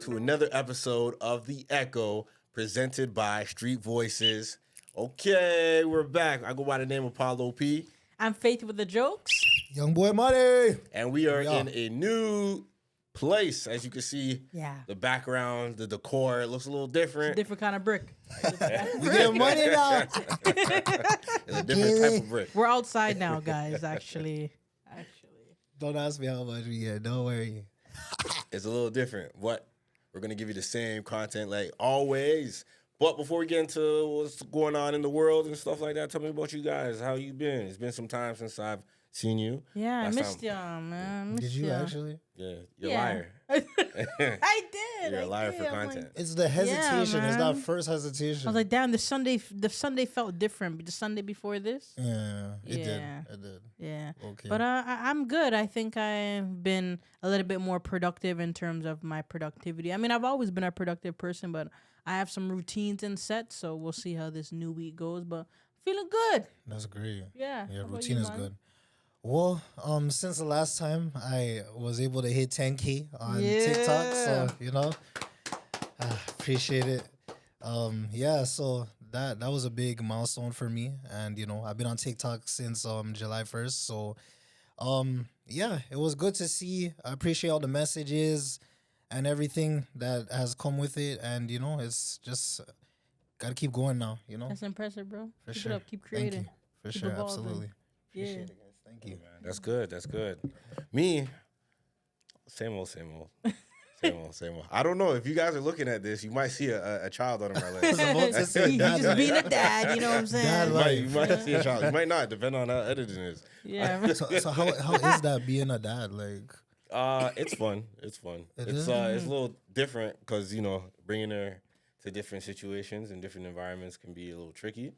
to another episode of The Echo presented by Street Voices. Okay, we're back. I go by the name of Apollo P. I'm Faith with the jokes. YoungBoy Moni. And we are in a new place. As you can see, the background, the decor, it looks a little different. It's a different kind of brick. We get money now. It's a different type of brick. We're outside now, guys, actually. Don't ask me how much we get. Don't worry. It's a little different. What? We're going to give you the same content like always. But before we get into what's going on in the world and stuff like that, tell me about you guys. How you been? It's been some time since I've seen you. Yeah, I missed y'all, man. Did you actually? Yeah, you're a liar. I did. You're a liar for content. It's the hesitation. Yeah, it's that first hesitation. I was like, damn, the Sunday felt different. But the Sunday before this? Yeah, it did. It did. Yeah. Okay. But I'm good. I think I've been a little bit more productive in terms of my productivity. I mean, I've always been a productive person, but I have some routines in set, so we'll see how this new week goes. But feeling good. That's great. Yeah. Yeah, routine is good. Well, since the last time I was able to hit 10K on TikTok, so appreciate it. So that was a big milestone for me, and I've been on TikTok since July 1st. So it was good to see. I appreciate all the messages and everything that has come with it, and it's just gotta keep going now. That's impressive, bro. For keep sure. it up, keep creating. For sure, evolving. absolutely. Yeah. Appreciate it, guys. Thank you. That's good. That's good. Me, same old. Same old. I don't know if you guys are looking at this. You might see a child on my leg. He's just being a dad. You know what I'm saying? You might see a child. You might not, depending on how editing is. Yeah. So how is that being a dad? Like, it's fun. It's fun. It's a little different because bringing her to different situations and different environments can be a little tricky,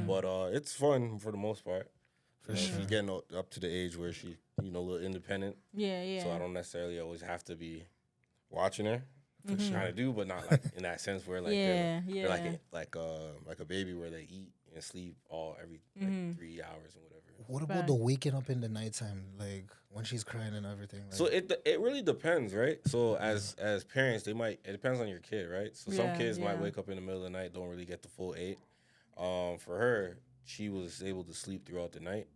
but it's fun for the most part. For sure. She's getting up to the age where she, a little independent. Yeah. So I don't necessarily always have to be watching her. Kind of do, but not like in that sense where like they're like a baby where they eat and sleep every 3 hours and whatever. What about the waking up in the nighttime, like when she's crying and everything? Like? So it really depends, right? So as parents, it depends on your kid, right? So some kids might wake up in the middle of the night, don't really get the full 8. For her, she was able to sleep throughout the night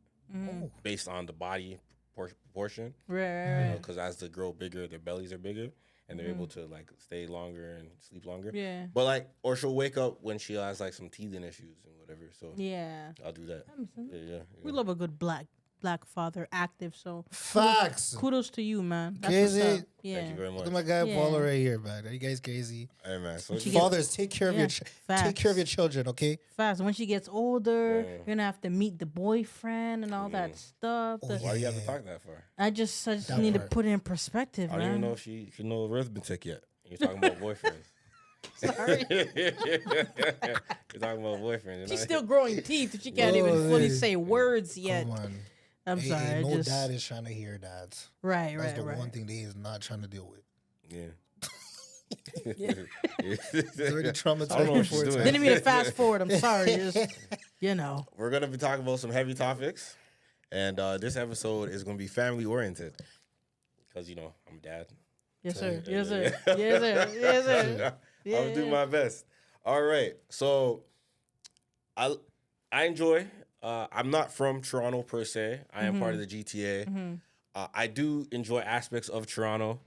based on the body proportion. Right. Because as they grow bigger, their bellies are bigger. And they're able to like stay longer and sleep longer. Yeah. But or she'll wake up when she has like some teething issues and whatever. So I'll do that. Yeah. We love a good black father, active. So facts. Kudos to you, man. That's crazy. what's up. Yeah. Thank you very much. Look at my guy Paulo right here, man. Are you guys crazy? Hey man. So fathers, take care of your children, okay? Fast. When she gets older, you're gonna have to meet the boyfriend and all that stuff. Why do you have to talk that far? I just need to put it in perspective, I don't even know if she knows arithmetic yet. You're talking about boyfriends. Sorry. You're talking about boyfriends. She's still growing teeth. She can't even fully say words yet. Come on. I'm sorry. No dad is trying to hear that. Right. That's the one thing they is not trying to deal with. Yeah. It's already traumatized. I don't know what she's doing. Didn't mean to fast forward. I'm sorry. Just, We're going to be talking about some heavy topics. And this episode is going to be family oriented. Because, I'm a dad. Yes, sir. Yes, sir. Yes, sir. Yes, sir. I'm going to do my best. All right. So I enjoy. I'm not from Toronto per se. I am part of the GTA. I do enjoy aspects of Toronto.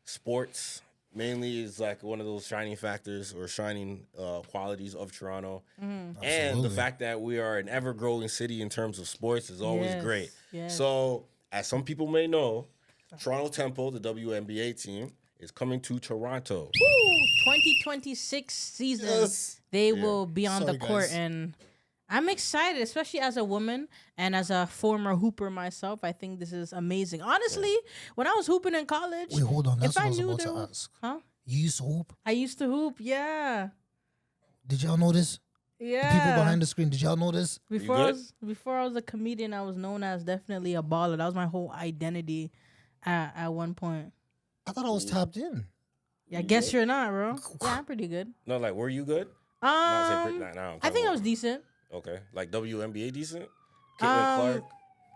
Sports mainly is like one of those shining factors or shining qualities of Toronto. And the fact that we are an ever-growing city in terms of sports is always great. Yes. So as some people may know, Toronto Temple, the WNBA team, is coming to Toronto. Woo! 2026 season, they will be on the court, and I'm excited, especially as a woman and as a former hooper myself. I think this is amazing. Honestly, when I was hooping in college, wait, hold on. That's if what I I was knew about there to was, ask. huh? You used to hoop? I used to hoop, yeah. Did y'all know this? Yeah. The people behind the screen, did y'all know this? Before I was a comedian, I was known as definitely a baller. That was my whole identity at one point. I thought I was tapped in. Yeah, I guess you're not, bro. Yeah, I'm pretty good. No, like, were you good? I think I was decent. Okay. Like WNBA decent? Caitlin Clark?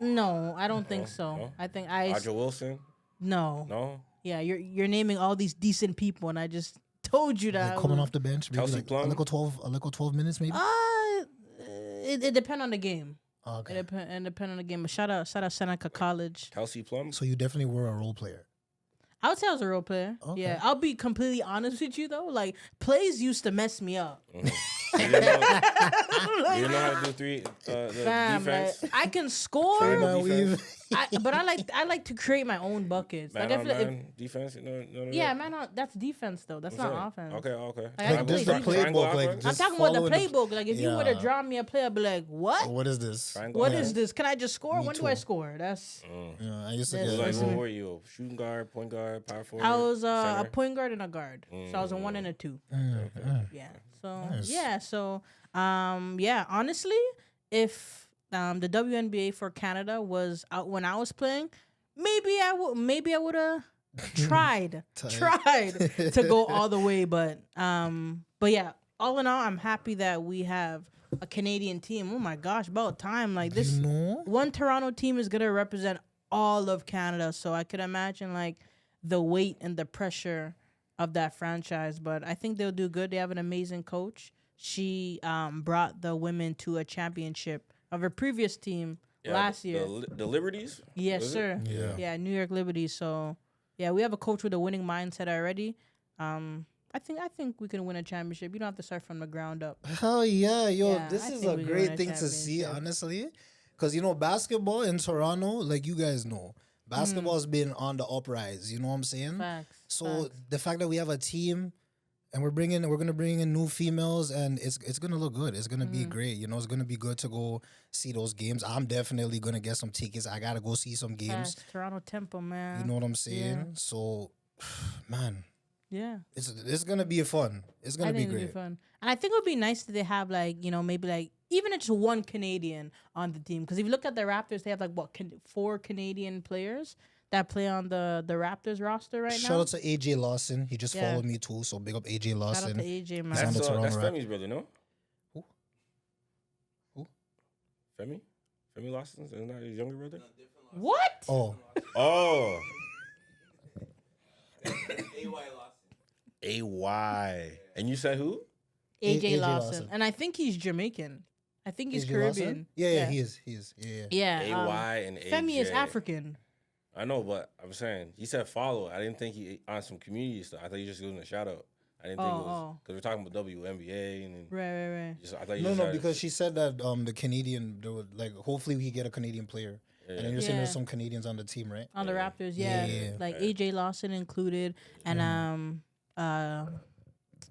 No, I don't think so. No? I think Audra Wilson? No. No? Yeah, you're naming all these decent people, and I just told you that. Like coming off the bench, maybe Kelsey like Plum? a little 12 minutes, maybe. It depends on the game. Okay. It depend on the game. But shout out Seneca College. Kelsey Plum. So you definitely were a role player. I would say I was a role player. Okay. Yeah, I'll be completely honest with you though. Like plays used to mess me up. You didn't know how to do the Fam, defense. like, I can score, Train Now on defense. but I like to create my own buckets. Man Like on I feel man defense. yeah, man, that's defense though. That's What's not that? offense. Okay. Like, I Like this the play defense. playbook, like I'm just talking about the following playbook. Like if you would have Yeah. drawn me a play, I'd be like, what? What is this? Triangle What offense. is this? Can I just score? Me When do too. I score? That's Yeah, I used to That's get Like, Listen. what were you? Shooting guard, point guard, power forward? I was a center? point guard and a guard. So I was a 1 and a 2. Yeah. So Nice. yeah. So yeah. Honestly, if the WNBA for Canada was out when I was playing, maybe I would have tried to go all the way. But yeah. All in all, I'm happy that we have a Canadian team. Oh my gosh, about time! Like this, You know? one Toronto team is gonna represent all of Canada. So I could imagine like the weight and the pressure of that franchise. But I think they'll do good. They have an amazing coach. She brought the women to a championship of her previous team last year. The Liberties? Yes, Was it? sir. Yeah. New York Liberty. So yeah, we have a coach with a winning mindset already. I think we can win a championship. You don't have to start from the ground up. Hell yeah, yo, Yeah, this I is think a we can great win a thing to see, championship. honestly. Because, you know, basketball in Toronto, like you guys know, basketball's been on the uprise, you know what I'm saying? Facts. So facts. the fact that we have a team and we're gonna bring in new females and it's gonna look good. It's gonna be great. You know, it's gonna be good to go see those games. I'm definitely gonna get some tickets. I gotta go see some games. Facts. Toronto Temple, man. You know what I'm saying? So, man, Yeah. it's gonna be fun. It's gonna be it'll great. fun. And I think it would be nice that they have like, maybe like even it's one Canadian on the team. Because if you look at the Raptors, they have like 4 Canadian players that play on the Raptors roster right Shout now. out to AJ Lawson. He just Yeah. followed me too. So big up AJ Shout out Lawson. to AJ, man. He's on the Toronto That's Rap- Femi's brother, no? Who? Femi Lawson? Isn't that his younger brother? What? Oh, Oh. AY Lawson. AY. And you said who? AJ AJ Lawson. Lawson. And I think he's Jamaican. I think he's AJ Caribbean. Lawson? Yeah, he is. Yeah. Yeah. AY and AJ. Femi is African. I know, but I'm saying he said follow. I didn't think he on some community stuff. I thought you just giving a shout out. I didn't think it was because we're talking about WNBA and then Right. I thought you No, just no, had- because she said that the Canadian, they would, like, hopefully we get a Canadian player. And then you're saying there's Yeah. some Canadians on the team, right? On the Raptors, yeah. Yeah. Like AJ Lawson included. And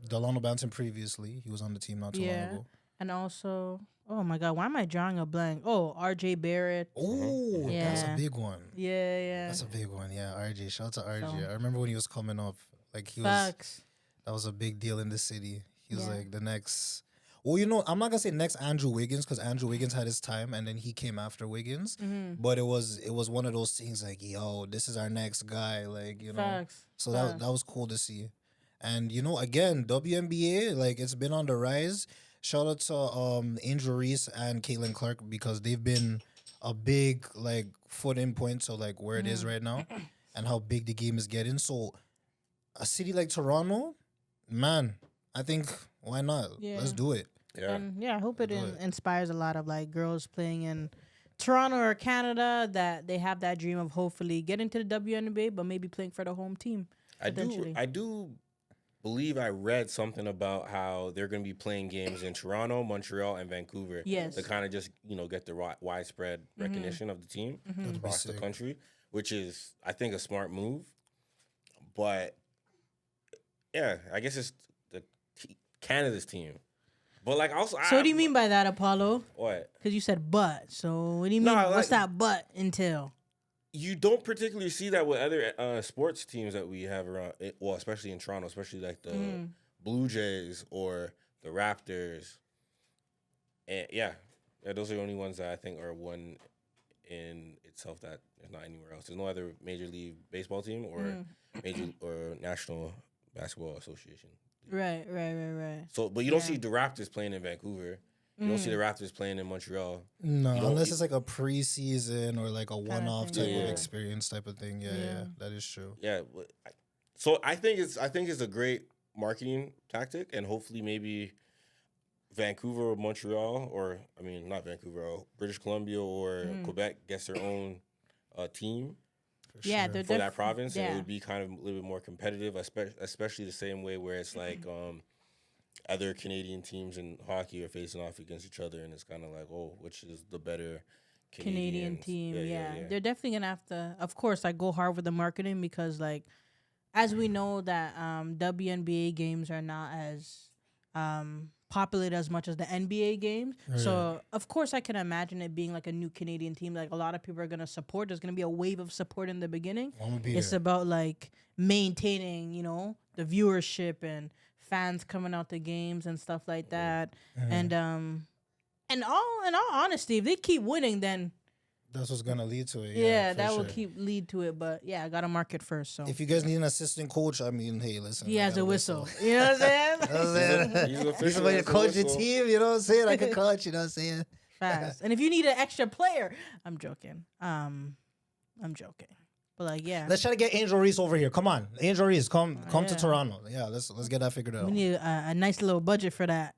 Delano Banton previously, he was on the team not too long yeah. ago. And also, oh my God, why am I drawing a blank? Oh, RJ Barrett. Oh, that's a Yeah. big one. Yeah. That's a big one. Yeah, RJ. Shout out to RJ. So- I remember when he was coming up, like he was. Facts. That was a big deal in the city. He was Yeah. like the next. Well, you know, I'm not gonna say next Andrew Wiggins because Andrew Wiggins had his time and then he came after Wiggins. Mm-hmm. But it was one of those things like, yo, this is our next guy, like, you know. Facts. So Facts. that was cool to see. And you know, again, WNBA, like it's been on the rise. Shout out to Angel Reese and Caitlin Clark because they've been a big like foot in point to like where it is Mm-hmm. right now and how big the game is getting. So a city like Toronto, man, I think why not? Yeah. Let's do it. Yeah. And yeah, I hope it Do it. inspires a lot of like girls playing in Toronto or Canada that they have that dream of hopefully getting to the WNBA, but maybe playing for the home team. I Potentially. do believe I read something about how they're going to be playing games in Toronto, Montreal, and Vancouver. Yes. To kind of just, get the widespread recognition of the team That'd be across the sick. country, which is, I think, a smart move. But, yeah, I guess it's Canada's team. But, like, also... So what do you mean by that, Apollo? What? Because you said but. So what do you No, mean? like- What's that but entail? You don't particularly see that with other sports teams that we have around. Well, especially in Toronto, especially like the Blue Jays or the Raptors. And yeah, those are the only ones that I think are one in itself that there's not anywhere else. There's no other Major League Baseball team or major or National Basketball Association. Right. So, but you don't Yeah. see the Raptors playing in Vancouver. You don't see the Raptors playing in Montreal. No, unless it's like a preseason or like a one-off type Yeah. of experience type of thing. Yeah, that is true. Yeah, so I think it's a great marketing tactic, and hopefully maybe Vancouver or Montreal, or I mean not Vancouver, British Columbia or Quebec gets their own team. Yeah, Sure. For that province, and yeah. it would be kind of a little bit more competitive, especially the same way where it's like other Canadian teams in hockey are facing off against each other, and it's kind of like, oh, which is the better Canadian team. Yeah. They're definitely gonna have to, of course, like go hard with the marketing because, like, as we know that WNBA games are not as populated as much as the NBA games. So of course I can imagine it being like a new Canadian team. Like a lot of people are gonna support. There's gonna be a wave of support in the beginning. It's about like maintaining, you know, the viewership and fans coming out to games and stuff like that. And in all honesty, if they keep winning, then that's what's gonna lead to it. Yeah, that will keep lead to it. But yeah, I gotta market first. So if you guys need an assistant coach, I mean, hey, listen. He has a whistle. You know what I'm saying? He's somebody to coach your team. You know what I'm saying? I can coach. You know what I'm saying? Fast. And if you need an extra player, I'm joking. I'm joking. But like, yeah, Let's try to get Angel Reese over here. Come on, Angel Reese, come to Toronto. Yeah, let's get that figured out. we need a nice little budget for that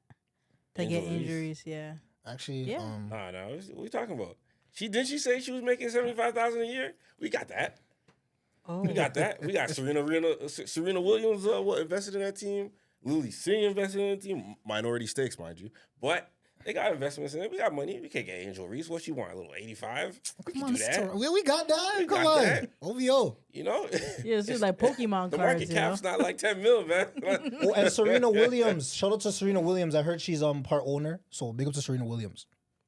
to Angel get Reese. injuries. Yeah. Actually, Yeah. Nah, what we talking about? Didn't she say she was making $75,000 a year? We got that. Oh, We got that. We got Serena Williams invested in that team. Lily Singh invested in the team. Minority stakes, mind you. But they got investments in it. We got money. We can't get Angel Reese. What she want? A little 85? We come can on, do that. we got that. We Come got on, that. OVO. You know? yeah, it's just like Pokemon The cards. market You cap's know? not like 10 mil, man. Oh, and Serena Williams. Shout out to Serena Williams. I heard she's part owner. So big up to Serena Williams.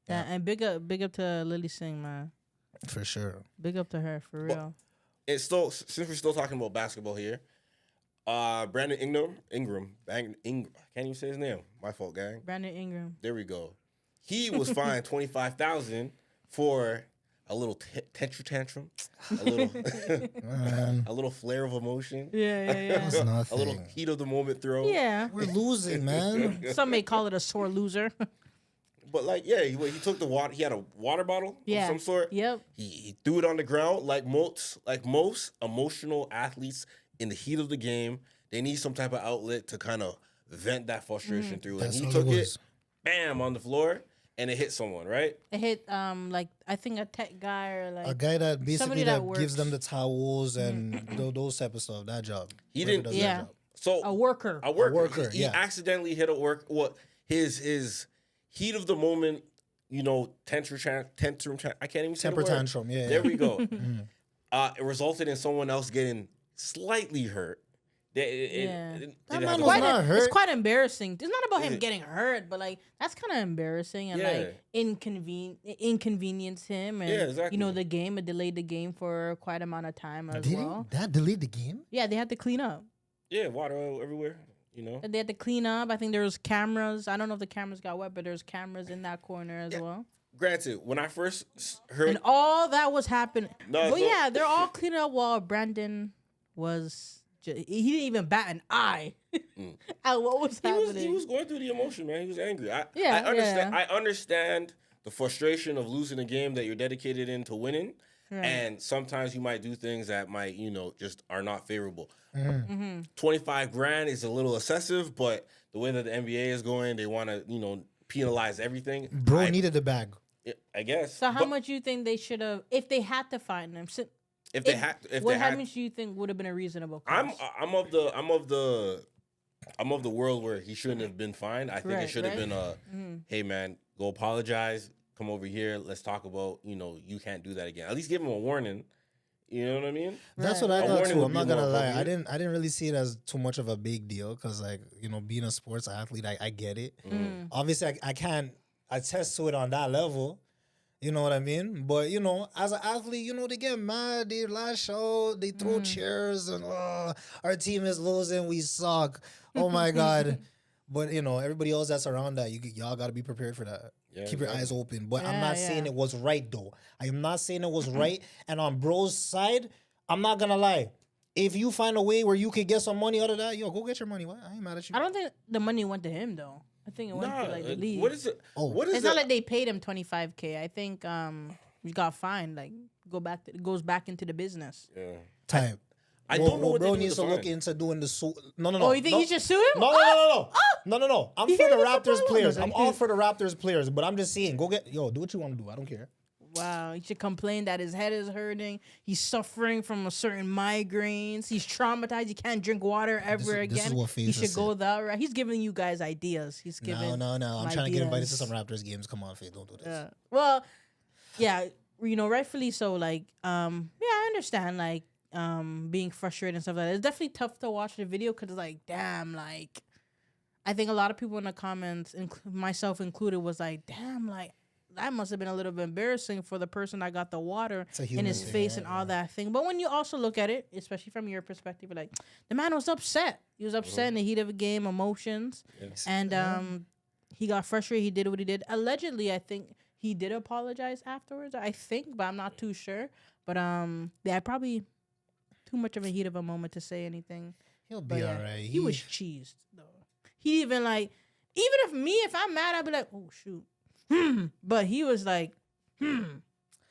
Yeah, and big up to Lily Singh, man. For sure. Big up to her for real. It's still, since we're still talking about basketball here, Brandon Ingram, I can't even say his name. My fault, gang. Brandon Ingram. There we go. He was fined $25,000 for a little tantrum, a little flare of emotion, Yeah. That's a nothing. little heat of the moment throw. Yeah. We're losing, man. Some may call it a sore loser. But like, yeah, he took the water. He had a water bottle Yeah. of some sort. Yep. He threw it on the ground like most emotional athletes in the heat of the game. They need some type of outlet to kind of vent that frustration through. That's And he all it took it, was. bam, on the floor, and it hit someone, right? It hit like I think a tech guy or like A guy that basically somebody that that gives them works. the towels and those type of stuff. That job. He Whoever didn't- does that Yeah. job. So a worker. A worker. yeah. He accidentally hit a work. What his heat of the moment, tantrum. I can't even say the Temper word. tantrum. Yeah. There we go. It resulted in someone else getting slightly hurt. That man have was to- not hurt. It's quite embarrassing. It's not about Is him it? getting hurt, but like that's kind of embarrassing and Yeah. like inconvenience him and Yeah, exactly. the game. It delayed the game for quite amount of time as Did well. that delete the game? Yeah, they had to clean up. Yeah, water everywhere. And they had to clean up. I think there was cameras. I don't know if the cameras got wet, but there's cameras in that corner as well. Granted, when I first heard, And all that was happening. No, but so- yeah, they're all cleaning up while Brandon was. He didn't even bat an eye at what was happening. he was going through the emotion, man. He was angry. I Yeah, understand. yeah. I understand the frustration of losing a game that you're dedicated into winning, Right. and sometimes you might do things that might, just are not favorable. Mm-hmm. $25,000 is a little excessive, but the way that the NBA is going, they want to, penalize everything. Bro needed the bag. I guess. So how But much you think they should have, if they had to fine him? If they had, How much do you think would have been a reasonable cost? I'm of the world where he shouldn't have been fined. I think it Right, should have right. been hey man, go apologize, come over here, let's talk about, you can't do that again. At least give him a warning. You know what I mean? That's Right. what I A thought warning too. would I'm be not gonna more lie. appropriate. I didn't really see it as too much of a big deal because being a sports athlete, I get it. Obviously, I can't attest to it on that level. You know what I mean? But as an athlete, they get mad, they lash out, they throw chairs, and our team is losing, we suck. Oh my god! But everybody else that's around that, y'all got to be prepared for that. Yeah, Keep your exactly. eyes open. But I'm Yeah, not saying yeah. it was right though. I am not saying it was right. And on bro's side, I'm not gonna lie. If you find a way where you can get some money out of that, go get your money. What? I ain't mad at you. I don't think the money went to him though. I think it went to like the league. What is it? Oh. What is It's it? not like they paid him $25K. I think he got fined. Like goes back into the business. Yeah. Type. I don't know what bro they do needs with to the look fine. into doing the suit. No. Oh, you think he should sue him? No. I'm You for the hear this Raptors Apollo? players. No, I'm no. all for the Raptors players, but I'm just saying, do what you want to do. I don't care. Wow, he should complain that his head is hurting. He's suffering from a certain migraines. He's traumatized. He can't drink water ever again. This is what He Faze should said. go that route. He's giving you guys ideas. He's giving No. I'm trying to get invited to ideas. some Raptors games. Come on, Faye, don't do this. Yeah. Well, yeah, rightfully so. Like, I understand. Like, being frustrated and stuff like that. It's definitely tough to watch the video because, like, damn, like, I think a lot of people in the comments, myself included, was like, damn, like, that must have been a little bit embarrassing for the person that got the water in his face and all that thing. But when you also look at it, especially from your perspective, you're like, the man was upset. He was upset in the heat of a game, emotions. Yes. And he got frustrated. He did what he did. Allegedly, I think he did apologize afterwards, I think, but I'm not too sure. But yeah, probably too much of a heat of a moment to say anything. He'll But be yeah, all right. he was cheesed, though. He even, like, if I'm mad, I'd be like, oh, shoot. But he was like,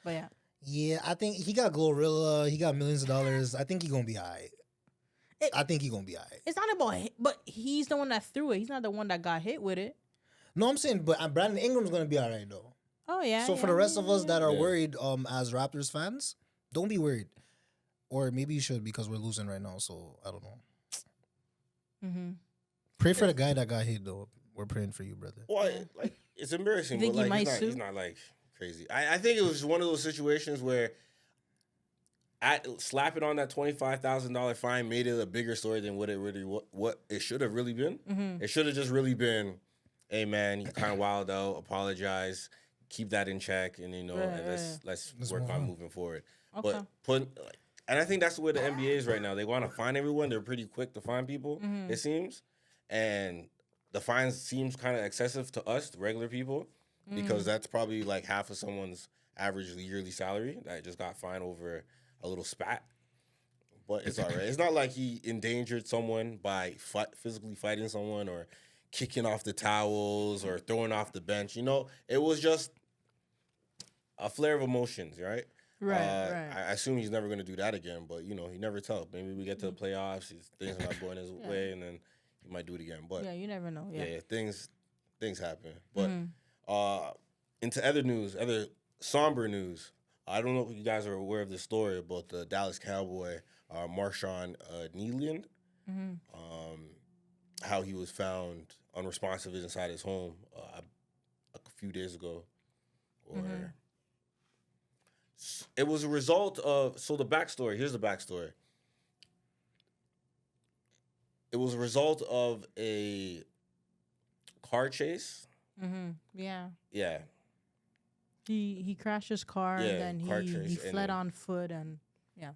But yeah. Yeah, I think he got Glorilla. He got millions of dollars. I think he gonna be all right. It's not about hit, but he's the one that threw it. He's not the one that got hit with it. No, I'm saying, but Brandon Ingram's gonna be all right though. Oh, yeah. So for the rest of us that are Yeah. worried, as Raptors fans, don't be worried. Or maybe you should because we're losing right now. So I don't know. Mm-hmm. Pray for the guy that got hit though. We're praying for you, brother. Well, like it's embarrassing, You think but he like might he's sue? not like crazy. I think it was one of those situations where slapping on that $25,000 fine made it a bigger story than what it should have really been. Mm-hmm. It should have just really been, hey man, you kind of wild out, apologize, keep that in check, and and let's work on moving forward. Okay. But and I think that's the way the NBA is right now. They want to fine everyone. They're pretty quick to fine people, it seems, and the fines seems kind of excessive to us, the regular people, because that's probably like half of someone's average yearly salary that just got fined over a little spat. But it's all right. It's not like he endangered someone by physically fighting someone or kicking off the towels or throwing off the bench. It was just a flare of emotions, right? Right. I assume he's never going to do that again, but, you never tell. Maybe we get to the playoffs, things are not going his way, and then he might do it again. But Yeah, you never know. Yeah. things happen. But into other somber news, I don't know if you guys are aware of this story about the Dallas Cowboy, Marshawn Kneeland, how he was found unresponsive inside his home a few days ago. It was a result of, so the backstory, here's the backstory. It was a result of a car chase. Yeah. Yeah. He crashed his car Yeah, and car then he chase, and fled then- on foot and Yeah.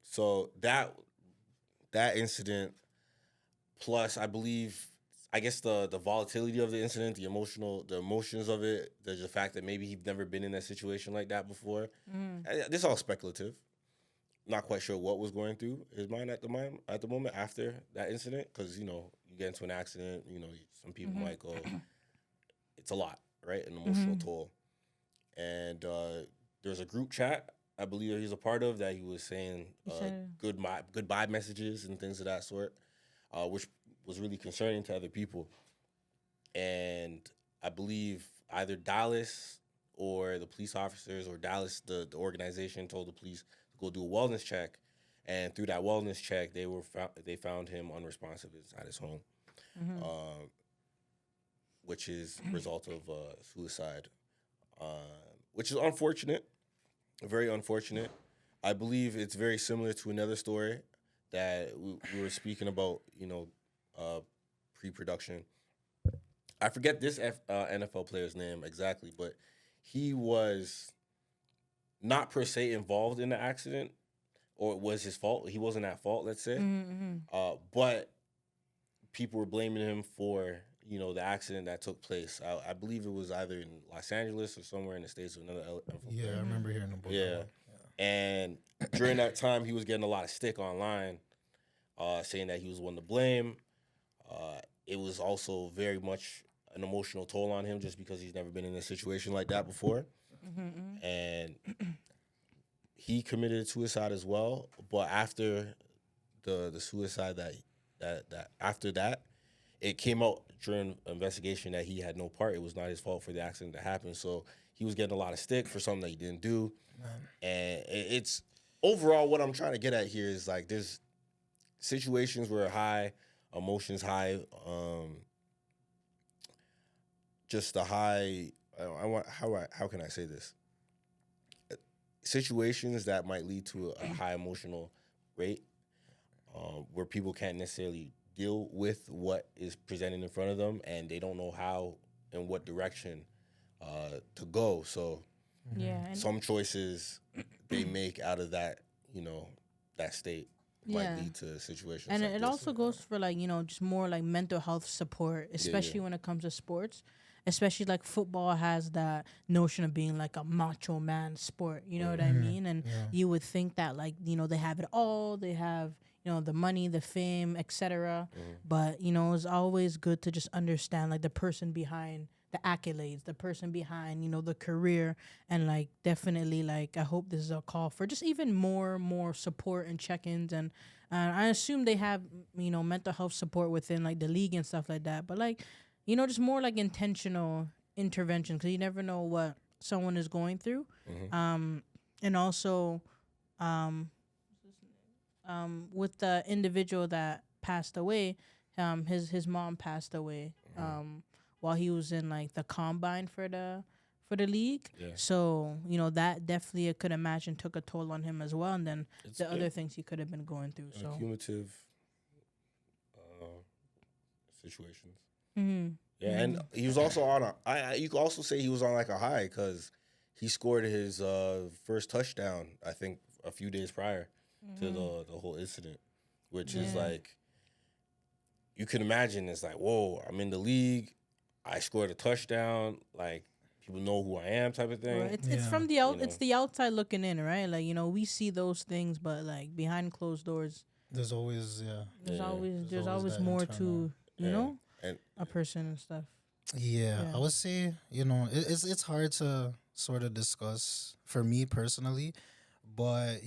So that incident, plus I guess the volatility of the incident, the emotions of it, there's the fact that maybe he'd never been in that situation like that before. This is all speculative. Not quite sure what was going through his mind at the moment after that incident, because you get into an accident, some people might go, it's a lot, right? An emotional toll. And there's a group chat I believe that he's a part of that he was saying goodbye messages and things of that sort, which was really concerning to other people. And I believe either Dallas or the police officers or Dallas, the organization, told the police to go do a wellness check. And through that wellness check, they found him unresponsive inside his home, which is a result of suicide, which is unfortunate, very unfortunate. I believe it's very similar to another story that we were speaking about, pre-production. I forget this NFL player's name exactly, but he was not per se involved in the accident, or it was his fault. He wasn't at fault, let's say. But people were blaming him for, the accident that took place. I believe it was either in Los Angeles or somewhere in the States or another NFL player. I remember hearing about that. And during that time, he was getting a lot of stick online, saying that he was one to blame. it was also very much an emotional toll on him just because he's never been in a situation like that before. And he committed suicide as well. But after the suicide that after that, it came out during investigation that he had no part. It was not his fault for the accident that happened. So he was getting a lot of stick for something that he didn't do. And it's overall what I'm trying to get at here is like there's situations where high emotions, high just the high. How can I say this? Situations that might lead to a high emotional rate, where people can't necessarily deal with what is presented in front of them, and they don't know how and what direction to go. So, some choices they make out of that, that state might lead to situations. And like it this. also goes for like, just more like mental health support, especially when it comes to sports. Especially like football has that notion of being like a macho man sport, you know what I mean? And you would think that like, they have it all. They have, the money, the fame, etc. But, it's always good to just understand like the person behind the accolades, the person behind, the career. And like definitely like I hope this is a call for just even more support and check-ins. And I assume they have, mental health support within like the league and stuff like that. But like, just more like intentional intervention because you never know what someone is going through. And also with the individual that passed away, his mom passed away while he was in like the combine for the league. So, that definitely I could imagine took a toll on him as well. And then other things he could have been going through. So cumulative situations. Yeah, and he was also on you could also say he was on like a high because he scored his first touchdown, I think, a few days prior to the whole incident, which is like, you can imagine it's like, whoa, I'm in the league, I scored a touchdown, like people know who I am type of thing. Well, it's from the it's the outside looking in, right? Like, we see those things, but like behind closed doors, there's always there's always more to and a person and stuff. I would say it's hard to sort of discuss for me personally, but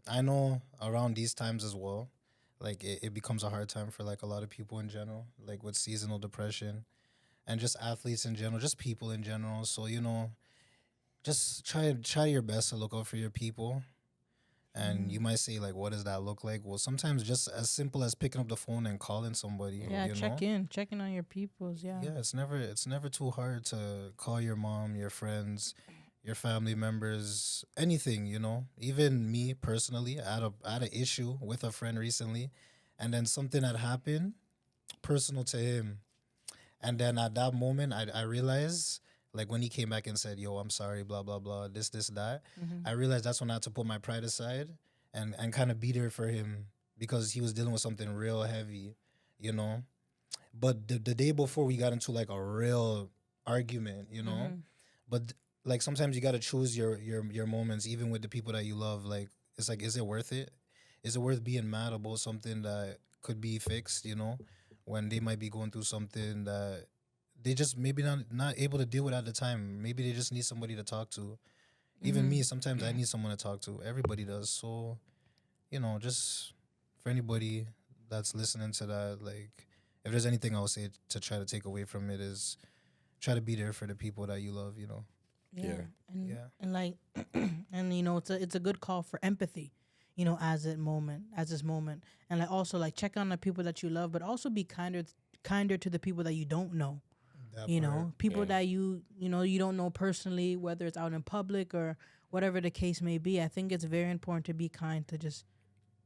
I know around these times as well, like it becomes a hard time for like a lot of people in general, like with seasonal depression and just athletes in general, just people in general. So just try your best to look out for your people. And you might say, like, what does that look like? Well, sometimes just as simple as picking up the phone and calling somebody. Yeah, checking on your peoples. Yeah, it's never too hard to call your mom, your friends, your family members, anything. Even me personally, I had an issue with a friend recently, and then something had happened personal to him, and then at that moment, I realized. Like when he came back and said, yo, I'm sorry, blah, blah, blah, this, that. I realized that's when I had to put my pride aside and kind of be there for him because he was dealing with something real heavy, But the day before we got into like a real argument, But like sometimes you got to choose your moments, even with the people that you love. Like, it's like, is it worth it? Is it worth being mad about something that could be fixed, when they might be going through something that they just maybe not able to deal with at the time. Maybe they just need somebody to talk to. Even me, sometimes I need someone to talk to. Everybody does. So, just for anybody that's listening to that, like, if there's anything I'll say to try to take away from it is try to be there for the people that you love, And like, and it's a good call for empathy, as this moment, and like also like check on the people that you love, but also be kinder to the people that you don't know. People that you don't know personally, whether it's out in public or whatever the case may be. I think it's very important to be kind to just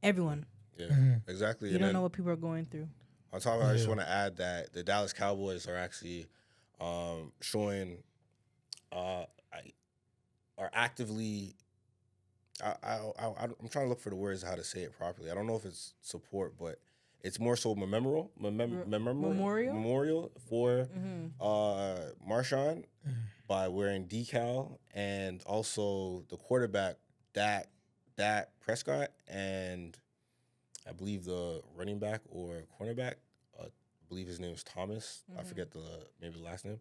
everyone. Yeah, exactly. You don't know what people are going through. On top of that, I just want to add that the Dallas Cowboys are actually showing, are actively. I'm trying to look for the words how to say it properly. I don't know if it's support, but it's more so memorial for Marshawn by wearing decal, and also the quarterback Dak Prescott, and I believe the running back or cornerback believe his name is Thomas. I forget maybe the last name.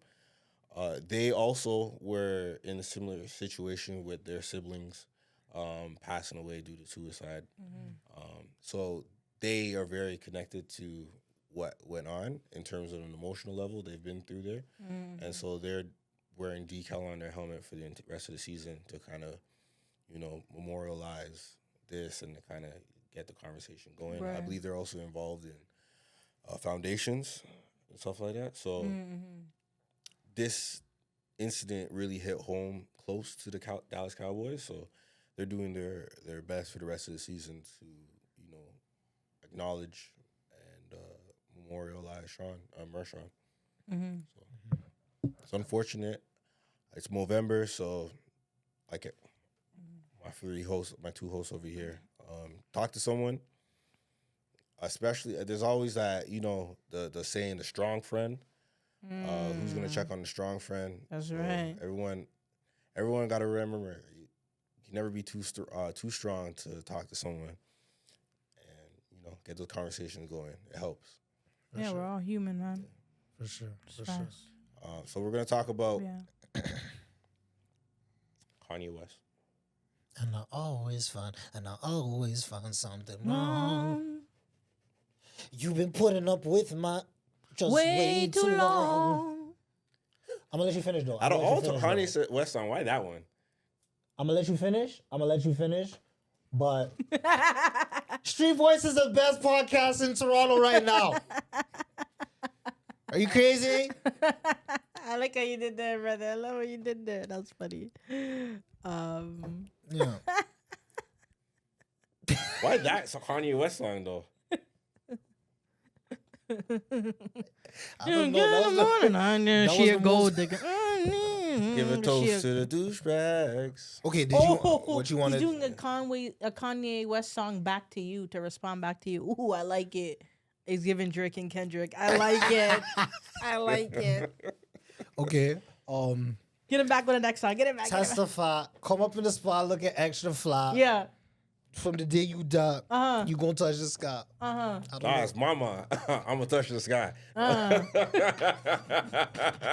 They also were in a similar situation with their siblings passing away due to suicide. So they are very connected to what went on in terms of an emotional level. They've been through there. And so they're wearing decal on their helmet for the rest of the season to kind of, memorialize this and to kind of get the conversation going. Right. I believe they're also involved in foundations and stuff like that. So this incident really hit home close to the Dallas Cowboys. So they're doing their best for the rest of the season to, acknowledge and memorialize MarShawn. So it's unfortunate. It's Movember, so like my two hosts over here, talk to someone. Especially, there's always that, the saying, the strong friend. Who's gonna check on the strong friend? That's right. Everyone got to remember, you can never be too strong to talk to someone, and get those conversations going. It helps. Yeah, we're all human, man. For sure. So we're gonna talk about Kanye West. And I always find something wrong. You've been putting up with my just way too long. I'm gonna let you finish though. Out of all the Kanye West song, why that one? I'm gonna let you finish. But Street Voice is the best podcast in Toronto right now. Are you crazy? I like how you did that, brother. I love what you did there. That was funny. Yeah. Why that Kanye West song though? I don't know. She a gold digger. Give a toast to the douchebags. Okay, what you wanted? He's doing a Kanye West song back to you to respond back to you. Ooh, I like it. It's giving Drake and Kendrick. I like it. I like it. Okay. Get him back with the next song. Get him back. Testify. Come up in the spot looking extra fly. Yeah. From the day you die, you gonna touch the sky. Nah, it's mama. I'm gonna touch the sky.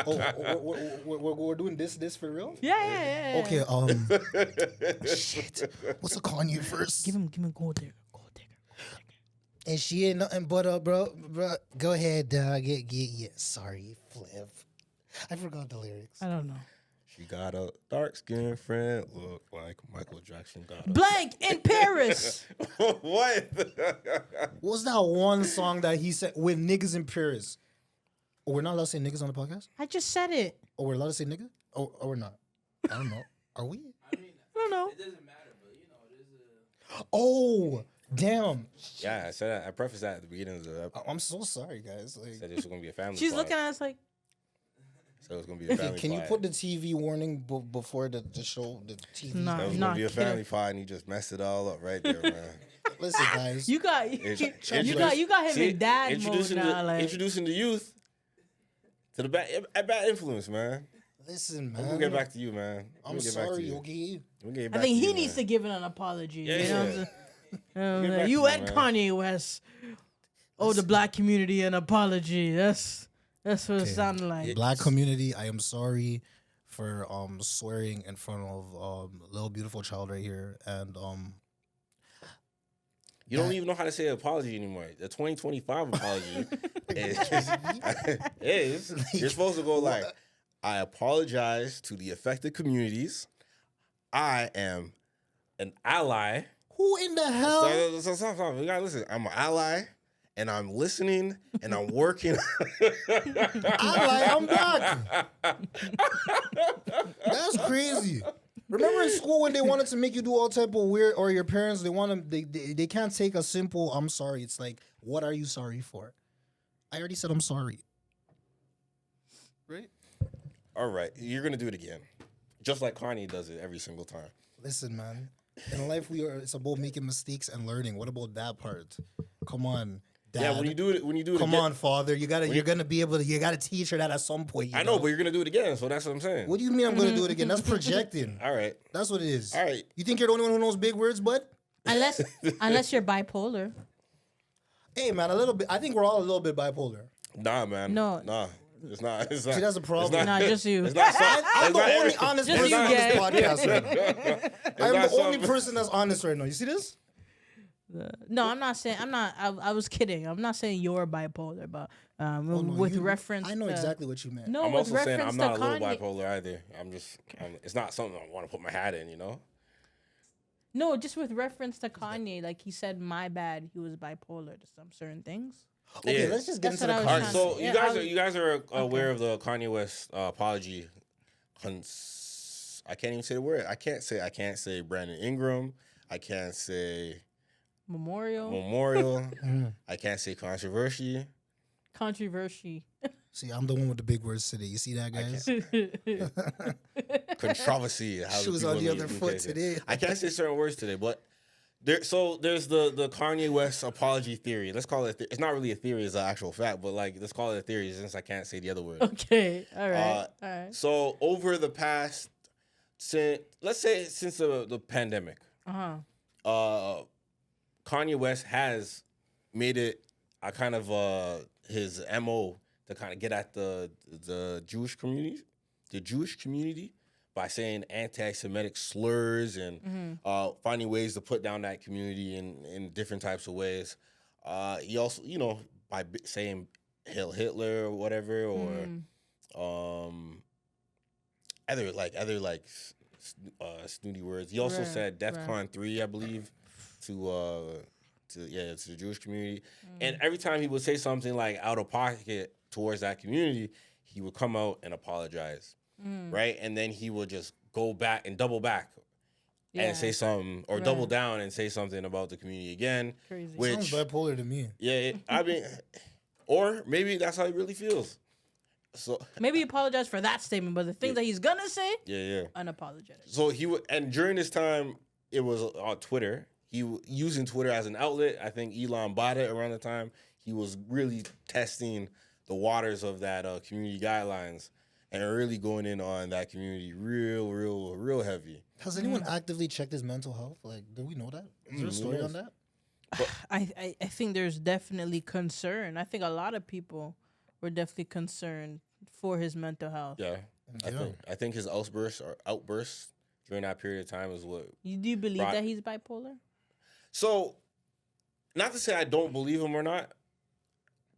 We're doing this for real? Yeah. Okay. Shit. What's a Kanye first? Give him gold digger. And she ain't nothing but bro. Go ahead, dog. Get sorry, Flip. I forgot the lyrics. I don't know. She got a dark-skinned friend, look like Michael Jackson got a... Blank in Paris. What? What's that one song that he said with niggas in Paris? Oh, we're not allowed to say niggas on the podcast? I just said it. Oh, we're allowed to say nigga? Oh, we're not. I don't know. Are we? I don't know. It doesn't matter, but it is a... Oh, damn. Yeah, I said that. I prefaced that at the beginning of the episode. I'm so sorry, guys. I said this was going to be a family She's pod. looking at us like... So it's gonna be a family. Can you put the TV warning before the show? The TV. Nah, it was gonna be a family pod, and you just messed it all up right there, man. Listen, guys. You got him in dad mode now. Introducing the youth to the bad influence, man. Listen, man. We'll get back to you, man. I'm sorry, okay. I think he needs to give an apology. Yeah, you know what I'm saying? You and Kanye West. Oh, the black community an apology. That's what it sounded like. Black community, I am sorry for swearing in front of little beautiful child right here, and you don't even know how to say apology anymore. The 2025 apology is you're supposed to go like, I apologize to the affected communities. I am an ally. Who in the hell? Stop. You gotta listen. I'm an ally. And I'm listening, and I'm working. I'm black. That's crazy. Remember in school when they wanted to make you do all type of weird, or your parents, they can't take a simple I'm sorry. It's like, what are you sorry for? I already said I'm sorry. Right? All right. You're going to do it again. Just like Kanye does it every single time. Listen, man. In life, it's about making mistakes and learning. What about that part? Come on. Dad. Yeah, when you do it Come again, on, father. You're gonna be able to. You gotta teach her that at some point. I know, but you're gonna do it again, so that's what I'm saying. What do you mean I'm gonna do it again? That's projecting. All right, that's what it is. All right. You think you're the only one who knows big words, bud? Unless you're bipolar. Hey, man, a little bit. I think we're all a little bit bipolar. Nah, man. No. Nah. It's not. It's not. See, that's a problem. Nah, just you. It's not I'm the only honest Just person you, on this gang. podcast right now. I'm the only something- person that's honest right now. You see this? No, I'm not saying. I'm not. I was kidding. I'm not saying you're bipolar, but Oh, no, with you- reference. I know to, exactly what you meant. No, I'm with also saying reference I'm not to a little Kanye. bipolar either. It's not something I want to put my hat in. You know. No, just with reference to Kanye, like he said, my bad. He was bipolar to some certain things. Okay, Yeah. let's just get That's into the what I All was right, trying so to- you yeah, guys I are you guys are aware Okay. of the Kanye West apology. I can't even say the word. I can't say Brandon Ingram. I can't say Memorial. memorial. I can't say controversy. Controversy. See, I'm the one with the big words today. You see that, guys? Controversy. How She was people on in the other UK foot say it. today. I can't say certain words today, but there's the Kanye West apology theory. Let's call it. It's not really a theory; it's an actual fact. But like, let's call it a theory since I can't say the other word. Okay. All right. All right. So over the past, since the pandemic, Kanye West has made it a kind of his MO to kind of get at the Jewish community by saying anti-Semitic slurs and finding ways to put down that community in different types of ways. He also, by saying Hail Hitler or whatever, or other snooty words. He also said DEFCON 3, I believe, to the Jewish community. And every time he would say something like out of pocket towards that community, he would come out and apologize, right? And then he would just go back and double back and say something, or double down and say something about the community again. Crazy. Which, Sounds bipolar to me. I mean, or maybe that's how he really feels. So Maybe he apologized for that statement, but the things that he's gonna say, yeah. unapologetic. So he would, and during this time, it was on Twitter. Using Twitter as an outlet. I think Elon bought it around the time. He was really testing the waters of that community guidelines and really going in on that community real heavy. Has anyone actively checked his mental health? Like, do we know that? Is there a story on that? I think there's definitely concern. I think a lot of people were definitely concerned for his mental health. Yeah. I think his outbursts during that period of time is what. Do you believe that he's bipolar? So, not to say I don't believe him or not,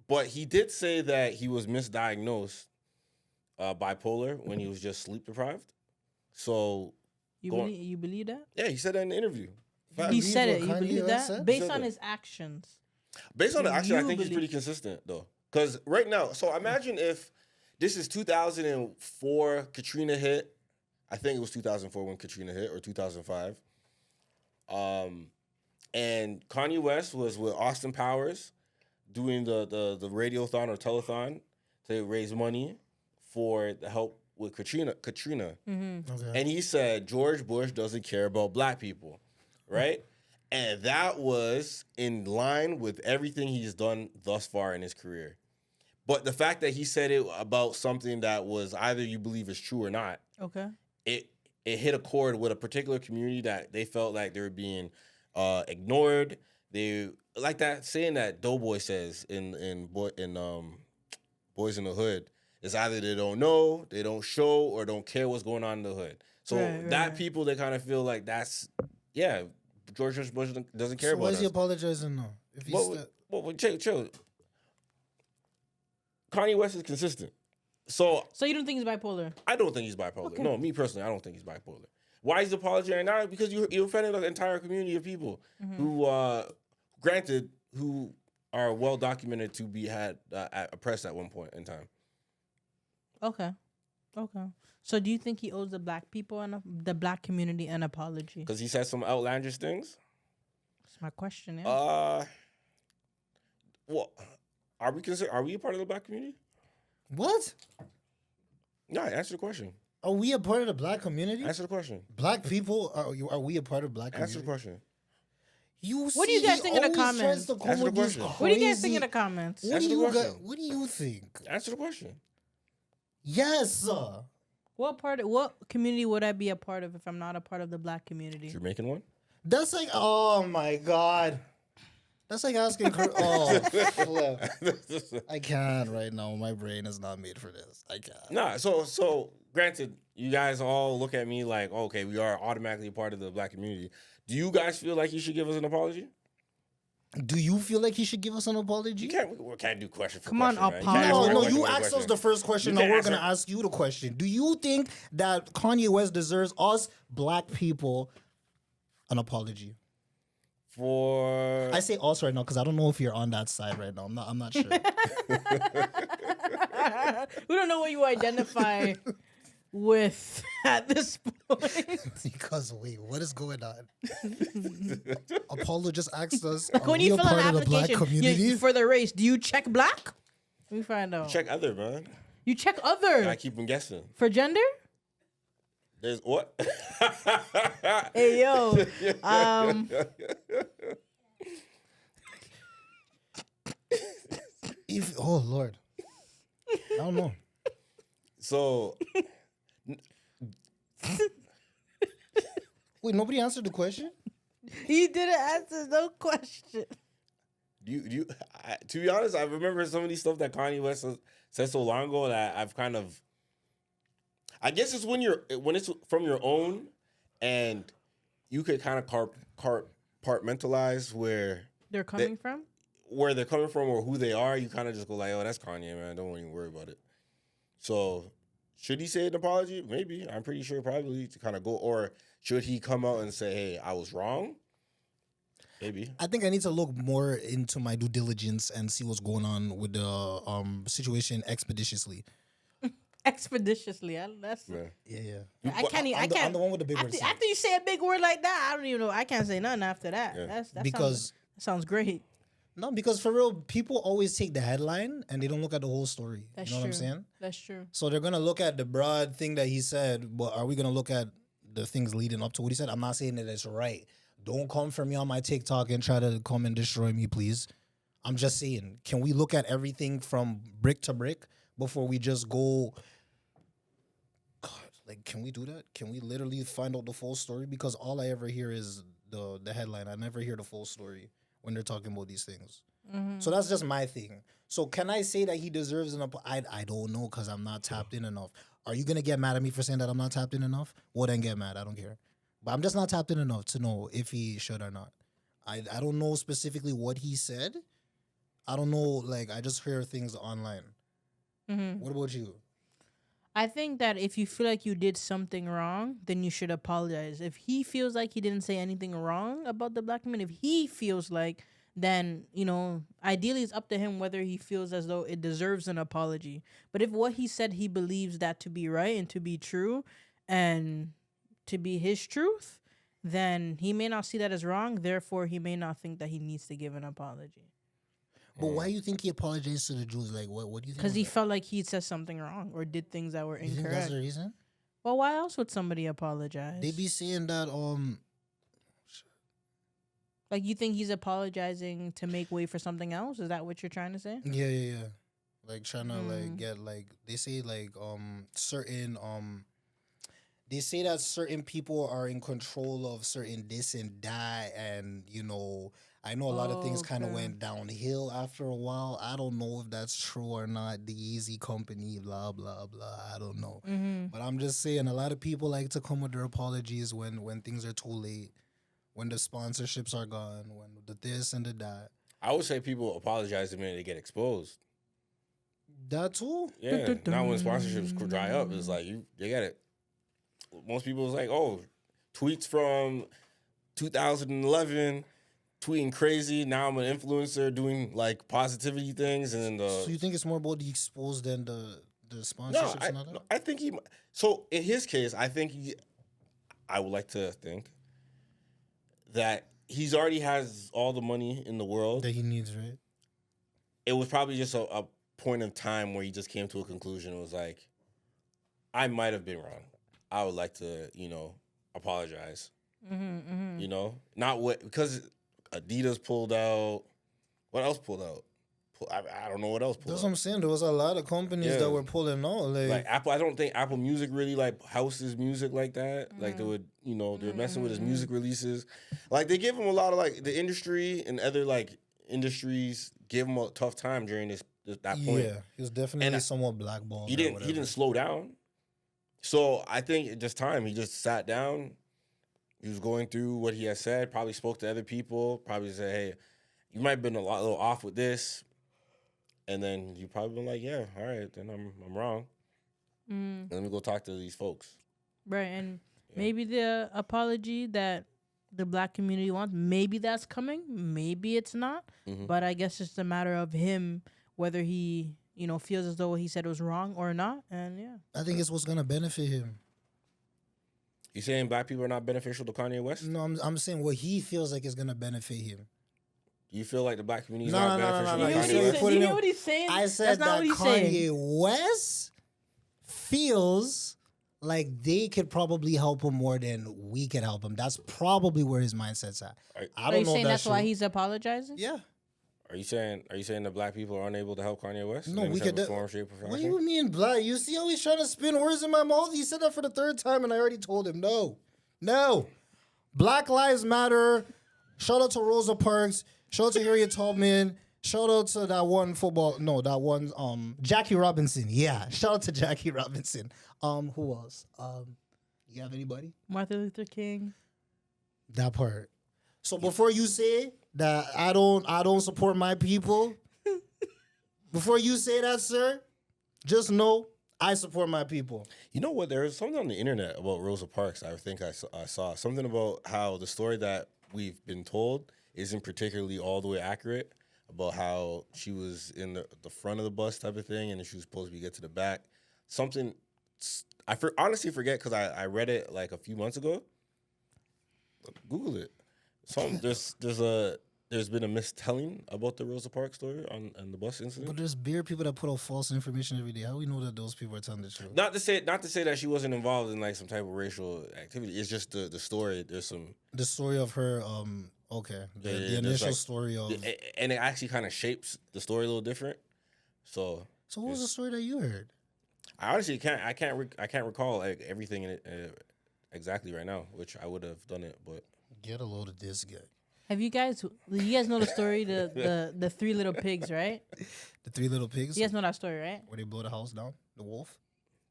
but he did say that he was misdiagnosed bipolar when he was just sleep deprived. So, You believe that? Yeah, he said that in the interview. He said it. what You Kanye believe West that? said? Based Said on that. his actions. Based on the action, I You think he's pretty believe- consistent though. Because right now, so imagine if this is 2004, Katrina hit. I think it was 2004 when Katrina hit, or 2005. And Kanye West was with Austin Powers doing the radiothon or telethon to raise money for the help with Katrina. Mm-hmm. Okay. And he said George Bush doesn't care about black people, right? And that was in line with everything he's done thus far in his career. But the fact that he said it about something that was either you believe is true or not, Okay. it hit a chord with a particular community that they felt like they were being ignored. They like that saying that Doughboy says in Boys in the Hood. It's either they don't know, they don't show, or don't care what's going on in the hood. So Right. people, they kind of feel like that's George Bush doesn't care So about why us. is he apologizing now? If he's Chill. Kanye West is consistent. So So you don't think he's bipolar? I don't think he's bipolar. Okay. No, me personally, I don't think he's bipolar. Why he's apologizing now? Because you offended an entire community of people who, granted, who are well documented to be had oppressed at one point in time. Okay. So do you think he owes the black people and the black community an apology? Because he said some outlandish things. That's my question. Yeah. Well, are we a part of the black community? what? No, answer the question. Are we a part of the black community? Answer the question. Black people, are we a part of black Answer community? the question. What do you guys think in the comments? Answer the question. What do you guys think in the comments? What Answer do the you question. What do you think? Answer the question. Yes. What community would I be a part of if I'm not a part of the black community? You're making one? That's like, oh my God. That's like asking. Oh, flip. I can't right now. My brain is not made for this. I can't. Nah, so granted, you guys all look at me like, okay, we are automatically part of the black community. Do you guys feel like you should give us an apology? Do you feel like he should give us an apology? We can't do question for Come on, question, man. apology. No, you asked us the first question, You and we're can't going to ask you the question. Do you think that Kanye West deserves us, black people, an apology? For I say us right now because I don't know if you're on that side right now. I'm not sure. We don't know what you identify with at this point. Because wait, what is going on? Apollo just asked us, are When we you a fill out part an of the black application community? for the race, do you check black? Let me find out. check other, man. You check other I keep them guessing. for gender? There's what? Hey yo, Oh Lord, I don't know. So Wait, nobody answered the question. he didn't answer no question. to be honest, I remember some of these stuff that Kanye West said so long ago that I've kind of. I guess it's when it's from your own, and you could kind of compartmentalize where They're coming from? where they're coming from or who they are. You kind of just go like, "Oh, that's Kanye, man. Don't even worry about it." So, should he say an apology? Maybe. I'm pretty sure probably to kind of go, or should he come out and say, "Hey, I was wrong"? Maybe. I think I need to look more into my due diligence and see what's going on with the situation expeditiously. Expeditiously. That's Yeah. I can't. I can't. I'm the one with the big words. After you say a big word like that, I don't even know. I can't say nothing after that. Yeah. Because that sounds great. no, because for real, people always take the headline and they don't look at the whole story. That's you know true. what I'm saying? That's true. So they're gonna look at the broad thing that he said, but are we gonna look at the things leading up to what he said? I'm not saying that it's right. Don't come for me on my TikTok and try to come and destroy me, please. I'm just saying, can we look at everything from brick to brick before we just go? God, like, can we do that? Can we literally find out the full story? Because all I ever hear is the headline. I never hear the full story when they're talking about these things. Mm-hmm. So that's just my thing. So can I say that he deserves an apology? I don't know because I'm not tapped in enough. Are you going to get mad at me for saying that I'm not tapped in enough? Well, then get mad. I don't care. But I'm just not tapped in enough to know if he should or not. I don't know specifically what he said. I don't know. Like, I just hear things online. Mm-hmm. What about you? I think that if you feel like you did something wrong, then you should apologize. If he feels like he didn't say anything wrong about the black man, if he feels like, then, ideally it's up to him whether he feels as though it deserves an apology. But if what he said, he believes that to be right and to be true and to be his truth, then he may not see that as wrong. Therefore, he may not think that he needs to give an apology. But why do you think he apologized to the Jews? Like, what do you think? Because he felt like he said something wrong or did things that were You think incorrect. that's the reason? Well, why else would somebody apologize? They be saying that, Like, you think he's apologizing to make way for something else? Is that what you're trying to say? yeah. Like, trying to, like, get, like, they say, like, certain, they say that certain people are in control of certain this and that, and I know a lot of things kind of went downhill after a while. I don't know if that's true or not. The Yeezy company, blah blah blah. I don't know, but I'm just saying a lot of people like to come with their apologies when things are too late, when the sponsorships are gone, when the this and the that. I would say people apologize the minute they get exposed. That too. Yeah. Now when sponsorships dry up, it's like they get it. Most people is like, oh, tweets from 2011, tweeting crazy. Now I'm an influencer doing like positivity things, and then So you think it's more about the exposed than the sponsorships and all that? No, I think he. So in his case, I would like to think that he's already has all the money in the world that he needs, right? It was probably just a point of time where he just came to a conclusion. It was like, I might have been wrong. I would like to, apologize. Not because Adidas pulled out. What else pulled out? I don't know what else pulled out. That's what I'm saying. There was a lot of companies that were pulling out. Like Apple, I don't think Apple Music really like houses music like that. Like they would, they're messing with his music releases. Like they give him a lot of like the industry and other like industries give him a tough time during that point. Yeah, he was definitely somewhat blackballed. He didn't slow down. So I think it just time. He just sat down. He was going through what he had said. Probably spoke to other people. Probably said, "Hey, you might have been a little off with this," and then you probably been like, "Yeah, all right, then I'm wrong. Let me go talk to these folks." Right, and maybe the apology that the black community wants, maybe that's coming. Maybe it's not. But I guess it's a matter of him whether he, feels as though what he said was wrong or not. And I think it's what's gonna benefit him. You saying black people are not beneficial to Kanye West? No, I'm saying what he feels like is gonna benefit him. Do you feel like the black community is No, not no, no, beneficial no, to no. Kanye You West? you hear what he's saying? I said that's not that what he's Kanye saying. West feels like they could probably help him more than we could help him. That's probably where his mindset's at. I Are don't you know saying if that's why true. he's apologizing? Yeah. Are you saying that black people are unable to help Kanye West? No, in we any could. type of form, shape, or What do fashion? you mean black? You see how he's trying to spin words in my mouth? He said that for the third time, and I already told him no. Black Lives Matter. Shout out to Rosa Parks. Shout out to Harriet Tubman. Shout out to Jackie Robinson. Yeah, shout out to Jackie Robinson. Who else? You have anybody? Martin Luther King. That part. So before you say that I don't support my people, before you say that, sir, just know I support my people. You know what? There was something on the internet about Rosa Parks. I think I saw something about how the story that we've been told isn't particularly all the way accurate, about how she was in the front of the bus type of thing, and she was supposed to get to the back. Something I honestly forget because I read it like a few months ago. Google it. There's been a mistelling about the Rosa Parks story on the bus incident. But there's beer people that put out false information every day. How do we know that those people are telling the truth? Not to say that she wasn't involved in like some type of racial activity. It's just the story. There's the story of her. The initial story of, and it actually kind of shapes the story a little different. So what was the story that you heard? I honestly can't recall like everything in it exactly right now, which I would have done it, but Get a load of this guy. You guys know the story, the three little pigs, right? The three little pigs. You guys know that story, right? Where they blow the house down, the wolf.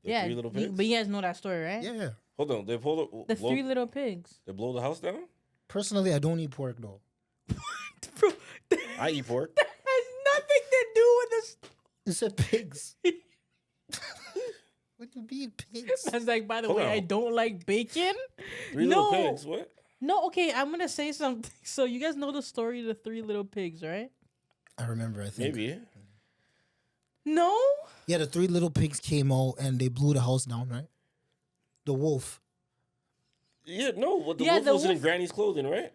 The three little pigs. But you guys know that story, right? Yeah. Hold on, they pulled the three little pigs. They blow the house down. Personally, I don't eat pork though. Bro, I eat pork. that has nothing to do with this. You said pigs. What do you mean pigs? That's like, by the Hold way, on. I don't like bacon. Three little pigs. What? No, okay, I'm gonna say something. So you guys know the story of the three little pigs, right? I remember. I think Maybe. No. Yeah, the three little pigs came out and they blew the house down, right? The wolf. Yeah, no. But the Yeah, wolf the was in wolf- Granny's clothing, right?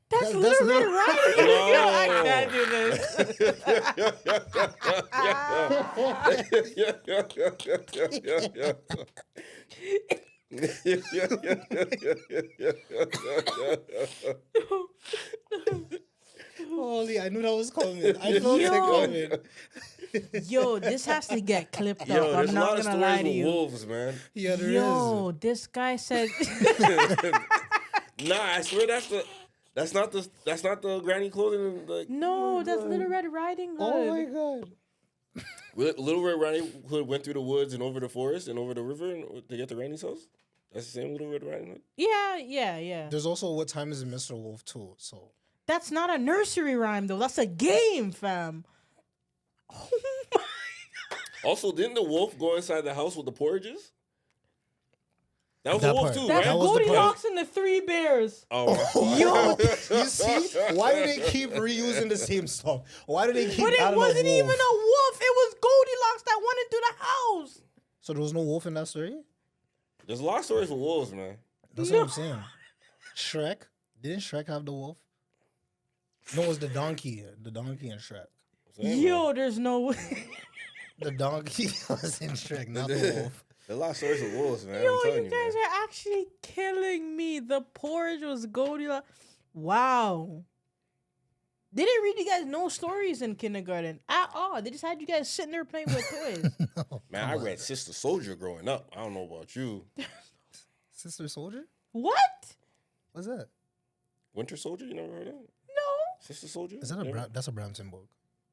That's That's literally not- right. No. Yo, I can't do this. Holy, I knew that was coming. I felt Yo. it coming. Yo, this has to get clipped Yo, up. there's I'm a lot not of gonna stories lie to with you. wolves, man. Yeah, there is. Yo, this guy said. Nah, I swear that's not the granny clothing. Like, No, that's Little Red Riding Hood. Oh my god. Little Red Riding Hood went through the woods and over the forest and over the river to get to Granny's house. That's the same Little Red Riding Hood. Yeah. There's also What Time Is It, Mr. Wolf too. So That's not a nursery rhyme though. That's a game, fam. Oh my. Also, didn't the wolf go inside the house with the porridges? That was That a wolf part. too, That's right? was the Goldilocks and the Three Bears. Oh, yo, you see? Why do they keep reusing the same stuff? Why do they keep But it adding wasn't a even wolf? a wolf. It was Goldilocks that went into the house. So there was no wolf in that story? there's a lot of stories with wolves, man. That's what I'm saying. Shrek? Didn't Shrek have the wolf? No, it was the donkey. The donkey in Shrek. Yo, there's no way. The donkey was in Shrek, not the wolf. There's a lot of stories with wolves, man. Yo, I'm telling you guys man. are actually killing me. The porridge was Goldilocks. Wow. They didn't read you guys no stories in kindergarten at all. They just had you guys sitting there playing with toys. Man, I read Sister Soldier growing up. I don't know about you. Sister Soldier? What? What's that? Winter Soldier? You never heard of it? No. Sister Soldier? Is that that's a Brampton book?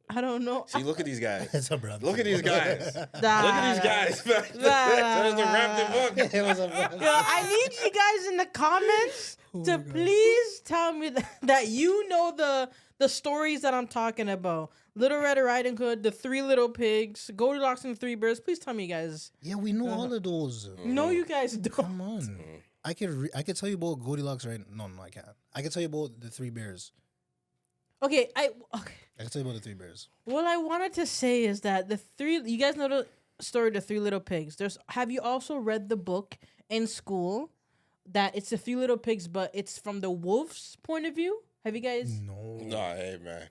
I don't know. See, look at these guys. It's a Brampton. Look at these guys. Look Nah, at these guys. That was the Brampton book. It was a Brampton. Yo, I need you guys in the comments to please tell me that you know the stories that I'm talking about. Little Red Riding Hood, The Three Little Pigs, Goldilocks and the Three Bears. Please tell me, guys. Yeah, we know all of those. No, you guys don't. Come on. I could tell you about Goldilocks right. No, I can't. I can tell you about the Three Bears. Okay. I can tell you about the Three Bears. What I wanted to say is that you guys know the story of The Three Little Pigs. Have you also read the book in school that it's The Three Little Pigs, but it's from the wolf's point of view? Have you guys? No. Nah, hey, man.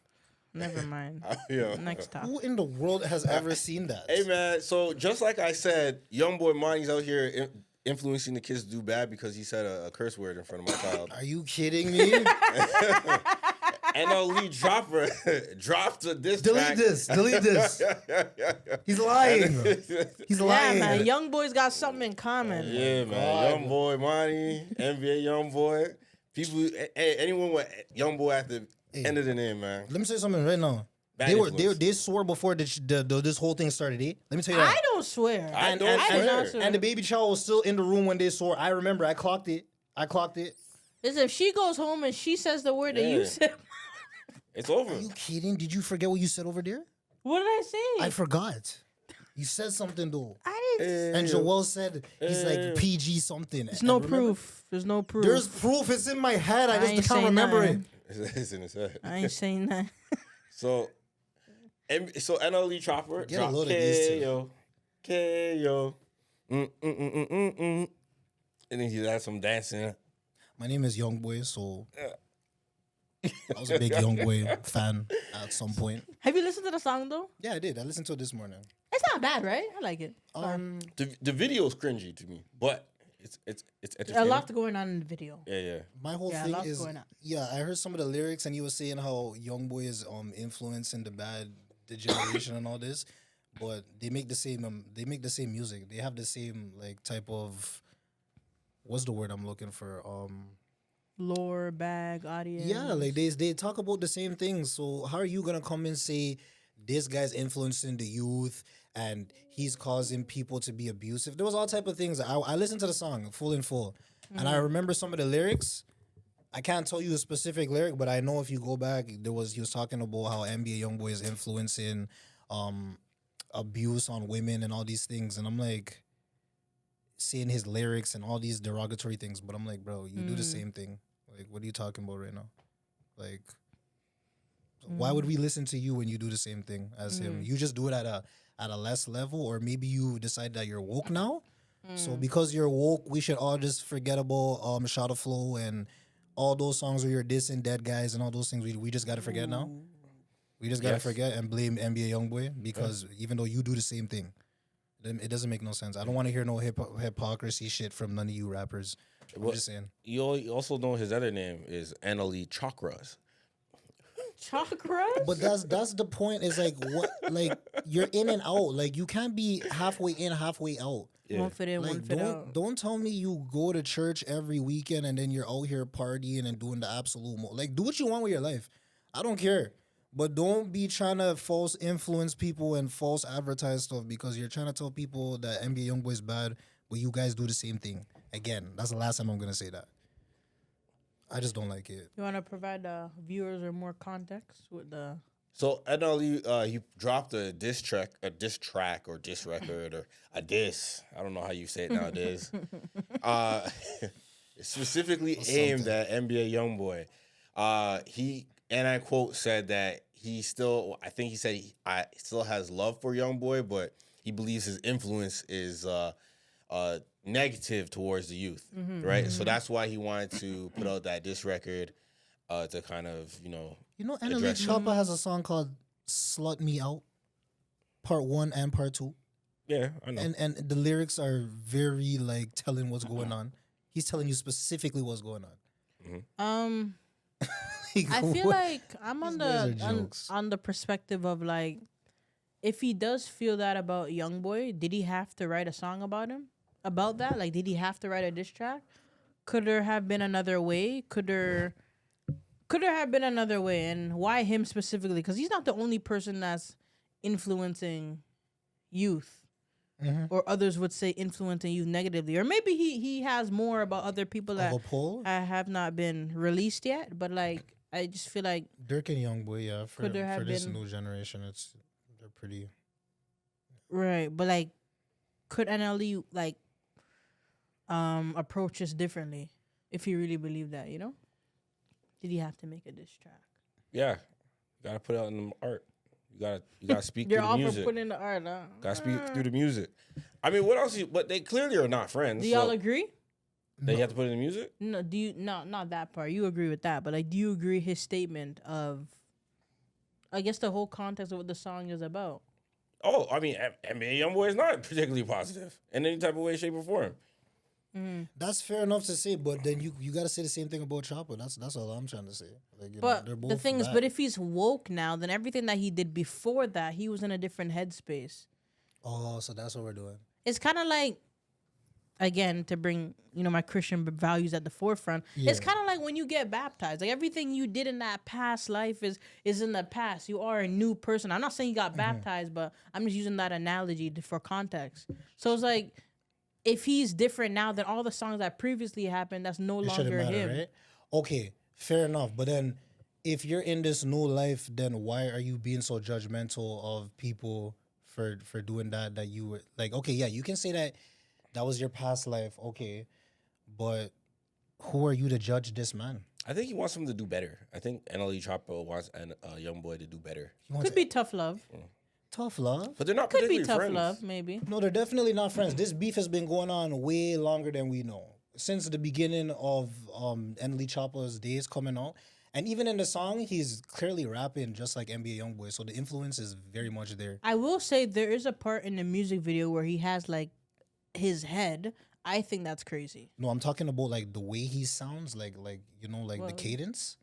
Never mind. Yo. Next topic. Who in the world has ever seen that? Hey, man. So, just like I said, young boy Moni's out here influencing the kids to do bad because he said a curse word in front of my child. Are you kidding me? NLE Choppa dropped a diss track. Delete this. He's lying. He's lying. Yeah, man. Young boys got something in common. Yeah, man. Young boy Moni, NBA YoungBoy. People, anyone with young boy at the end of the name, man. Let me say something right now. Bad They swore before this whole thing started. Let me tell you that. I don't swear. I don't swear. And the baby child was still in the room when they swore. I remember. I clocked it. Listen, if she goes home and she says the word that you said, it's over. Are you kidding? Did you forget what you said over there? what did I say? I forgot. You said something though. I didn't. And Joel said he's like PG something. There's no proof. There's no proof. There's proof. It's in my head. I ain't just can't saying remember nothing. It's in his head. I ain't saying that. So NLE Choppa Get a dropped load of these two. KO. And then he had some dancing. My name is YoungBoy, so I was a big YoungBoy fan at some point. Have you listened to the song though? Yeah, I did. I listened to it this morning. It's not bad, right? I like it. The video is cringy to me, but it's A entertaining. lot going on in the video. Yeah. My whole Yeah, thing lots is, going on. yeah, I heard some of the lyrics, and he was saying how YoungBoy is influencing the generation and all this, but they make the same music. They have the same like type of, what's the word I'm looking for? Lore, bag, audience. Yeah, like they talk about the same things. So how are you gonna come and say this guy's influencing the youth and he's causing people to be abusive? There was all type of things. I listened to the song full, and I remember some of the lyrics. I can't tell you a specific lyric, but I know if you go back, he was talking about how NBA YoungBoy is influencing abuse on women and all these things, and I'm like seeing his lyrics and all these derogatory things, but I'm like, bro, you do the same thing. Like, what are you talking about right now? Like, why would we listen to you when you do the same thing as him? You just do it at a less level, or maybe you decide that you're woke now. So because you're woke, we should all just forget about Shot of Flow and all those songs where you're dissing dead guys and all those things. We just gotta forget now. We just gotta forget and blame NBA YoungBoy because even though you do the same thing, it doesn't make no sense. I don't want to hear no hypocrisy shit from none of you rappers. I'm just saying. You also know his other name is NLE Chakras. Chakras? But that's the point. Is like what, like you're in and out. Like you can't be halfway in, halfway out. Yeah. One fit in, Like one fit out. don't tell me you go to church every weekend and then you're out here partying and doing the absolute like do what you want with your life. I don't care. But don't be trying to false influence people and false advertise stuff because you're trying to tell people that NBA YoungBoy is bad, but you guys do the same thing. Again, that's the last time I'm gonna say that. I just don't like it. You want to provide viewers or more context with the... So NLE, he dropped a diss track or diss record or a diss. I don't know how you say it nowadays. Specifically aimed at NBA YoungBoy. He, and I quote, said that he still has love for YoungBoy, but he believes his influence is negative towards the youth, right? So that's why he wanted to put out that diss record to kind of, NLE Choppa has a song called "Slut Me Out," Part 1 and Part 2. Yeah, I know. And the lyrics are very like telling what's going on. He's telling you specifically what's going on. I feel like I'm on guys are jokes. on the perspective of like, if he does feel that about YoungBoy, did he have to write a song about him? About that? Like, did he have to write a diss track? Could there have been another way? Could Could there have been another way, and why him specifically? Because he's not the only person that's influencing youth. Or others would say influencing you negatively, or maybe he has more about other people that have not been released yet. But like, I just feel like Dirk and YoungBoy, yeah, for this new generation, they're pretty right. But like, could NLE like approach this differently if he really believed that? You know, did he have to make a diss track? Yeah, you gotta put out in the art. You gotta speak through the music. You're all for putting in the art, huh? Gotta speak through the music. I mean, what else? But they clearly are not friends. Do y'all agree? They have to put in the music? No, not that part. You agree with that, but like, do you agree his statement of, I guess, the whole context of what the song is about? Oh, I mean, NBA YoungBoy is not particularly positive in any type of way, shape, or form. That's fair enough to say, but then you got to say the same thing about Choppa. That's all I'm trying to say. Like, but the thing is, but if he's woke now, then everything that he did before that, he was in a different headspace. Oh, so that's what we're doing. It's kind of like, again, to bring my Christian values at the forefront. Yeah. It's kind of like when you get baptized. Like, everything you did in that past life is in the past. You are a new person. I'm not saying you got baptized, but I'm just using that analogy for context. So it's like, if he's different now than all the songs that previously happened, that's no longer him. Right? Okay, fair enough. But then, if you're in this new life, then why are you being so judgmental of people for doing that? That you were like, okay, yeah, you can say that was your past life, okay, but who are you to judge this man? I think he wants him to do better. I think NLE Choppa wants YoungBoy to do better. Could be tough love. Tough love? But they're not Could be particularly tough friends. love, maybe. No, they're definitely not friends. This beef has been going on way longer than we know. Since the beginning of NLE Choppa's days coming out. And even in the song, he's clearly rapping just like NBA YoungBoy. So the influence is very much there. I will say there is a part in the music video where he has like his head. I think that's crazy. No, I'm talking about like the way he sounds, like the cadence.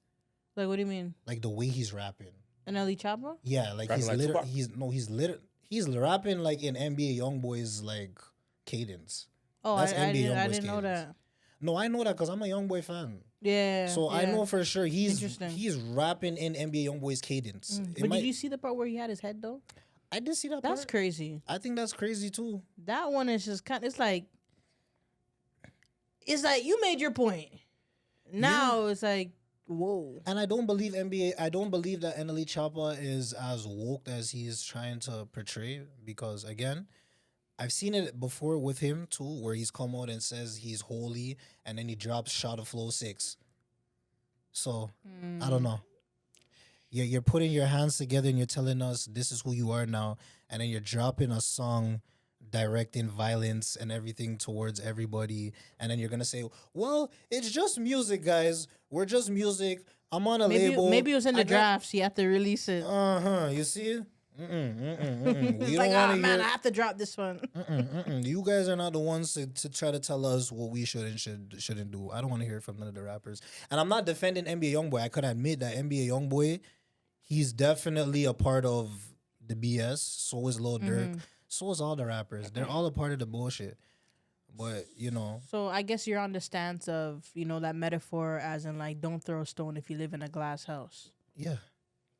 Like, what do you mean? Like the way he's rapping. NLE Choppa? Yeah, like he's rapping like in NBA YoungBoy's like cadence. Oh, I didn't know that. No, I know that because I'm a YoungBoy fan. Yeah. So I know for sure he's rapping in NBA YoungBoy's cadence. But did you see the part where he had his head though? I did see that part. That's crazy. I think that's crazy too. That one is just it's like you made your point. Now it's like, whoa. And I don't believe that NLE Choppa is as woke as he's trying to portray, because again, I've seen it before with him too, where he's come out and says he's holy and then he drops Shot of Flow 6. So I don't know. You're putting your hands together and you're telling us this is who you are now, and then you're dropping a song directing violence and everything towards everybody, and then you're gonna say, well, it's just music, guys. We're just music. I'm on a label. Maybe it was in the drafts. You have to release it. You see? We don't like, man, I have to drop this one. You guys are not the ones to try to tell us what we shouldn't do. I don't want to hear it from none of the rappers. And I'm not defending NBA YoungBoy. I could admit that NBA YoungBoy, he's definitely a part of the BS. So is Lil Durk. So is all the rappers. They're all a part of the bullshit. But, So I guess you're on the stance of, that metaphor as in like, don't throw a stone if you live in a glass house. Yeah.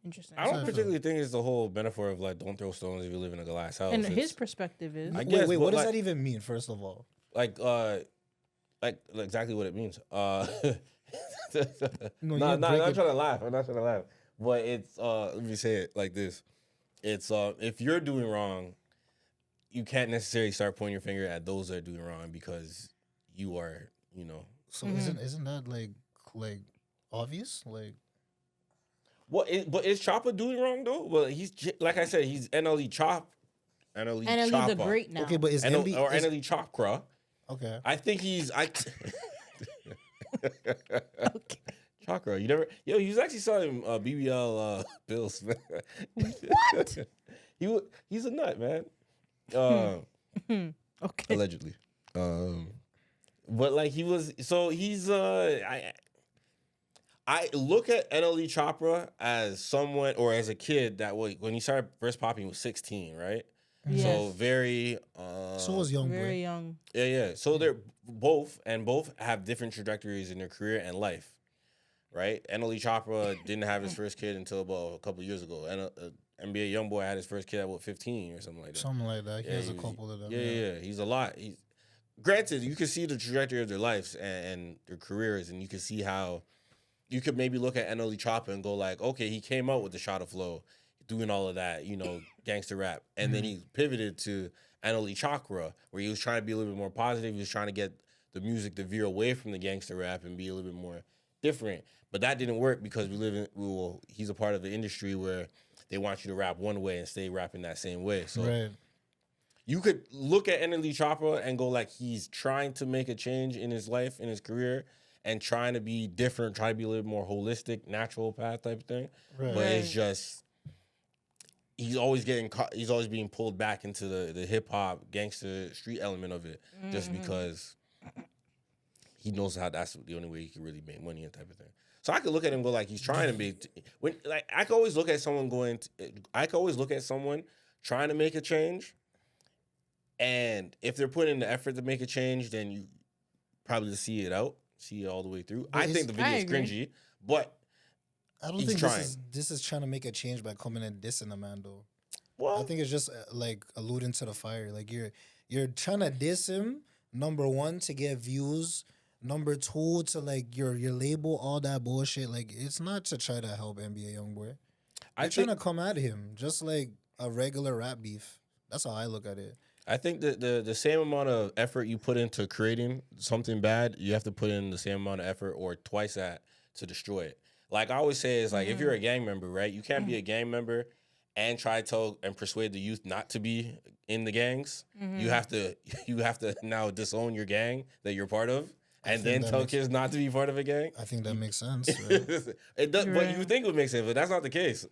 Interesting. I don't particularly think it's the whole metaphor of like, don't throw stones if you live in a glass house. And his perspective is. I guess, wait, what does that even mean, first of all? Like exactly what it means. I'm not trying to laugh. But it's, let me say it like this. It's, if you're doing wrong, you can't necessarily start pointing your finger at those that are doing wrong because you are, So isn't that like obvious? Like, but is Choppa doing wrong though? Well, he's like I said, he's NLE Choppa. NLE the Great now. Okay, but is NLE Chopra? Okay, I think he's Okay. Chakra. You never? Yo, he was actually selling BBL bills. What? He's a nut, man. Okay. Allegedly. But like he's I look at NLE Chopra as someone, or as a kid that when he started first popping, he was 16, right? Yes. So very so was YoungBoy. Very young. Yeah. So they're both have different trajectories in their career and life. right? NLE Choppa didn't have his first kid until about a couple years ago. And NBA YoungBoy had his first kid at what 15 or something like that. Something like that. He has a couple of them. Yeah. He's a lot. Granted, you can see the trajectory of their lives and their careers, and you can see how you could maybe look at NLE Choppa and go like, okay, he came out with the shot of flow, doing all of that, gangster rap, and then he pivoted to NLE Chakra, where he was trying to be a little bit more positive. He was trying to get the music to veer away from the gangster rap and be a little bit more different. But that didn't work because he's a part of the industry where they want you to rap one way and stay rapping that same way. So you could look at NLE Choppa and go like, he's trying to make a change in his life, in his career, and trying to be different, trying to be a little more holistic, natural path type of thing. Right. But it's just, he's always being pulled back into the hip hop gangster street element of it, just because he knows how that's the only way he can really make money and type of thing. So I could look at him and go like, he's trying to make I could always look at someone trying to make a change, and if they're putting in the effort to make a change, then you probably see it all the way through. I think the video is cringy, but I don't think this is trying to make a change by coming and dissing a man though. Well, I think it's just like alluding to the fire. Like you're trying to diss him, number one, to get views. Number two, to like your label, all that bullshit. Like, it's not to try to help NBA YoungBoy. You're trying to come at him just like a regular rap beef. That's how I look at it. I think that the same amount of effort you put into creating something bad, you have to put in the same amount of effort or twice that to destroy it. Like I always say, is like if you're a gang member, right? You can't be a gang member and try to tell and persuade the youth not to be in the gangs. You have to now disown your gang that you're part of. And then tell kids not to be part of a gang? I think that makes sense. Right? It does, but you think it would make sense, but that's not the case.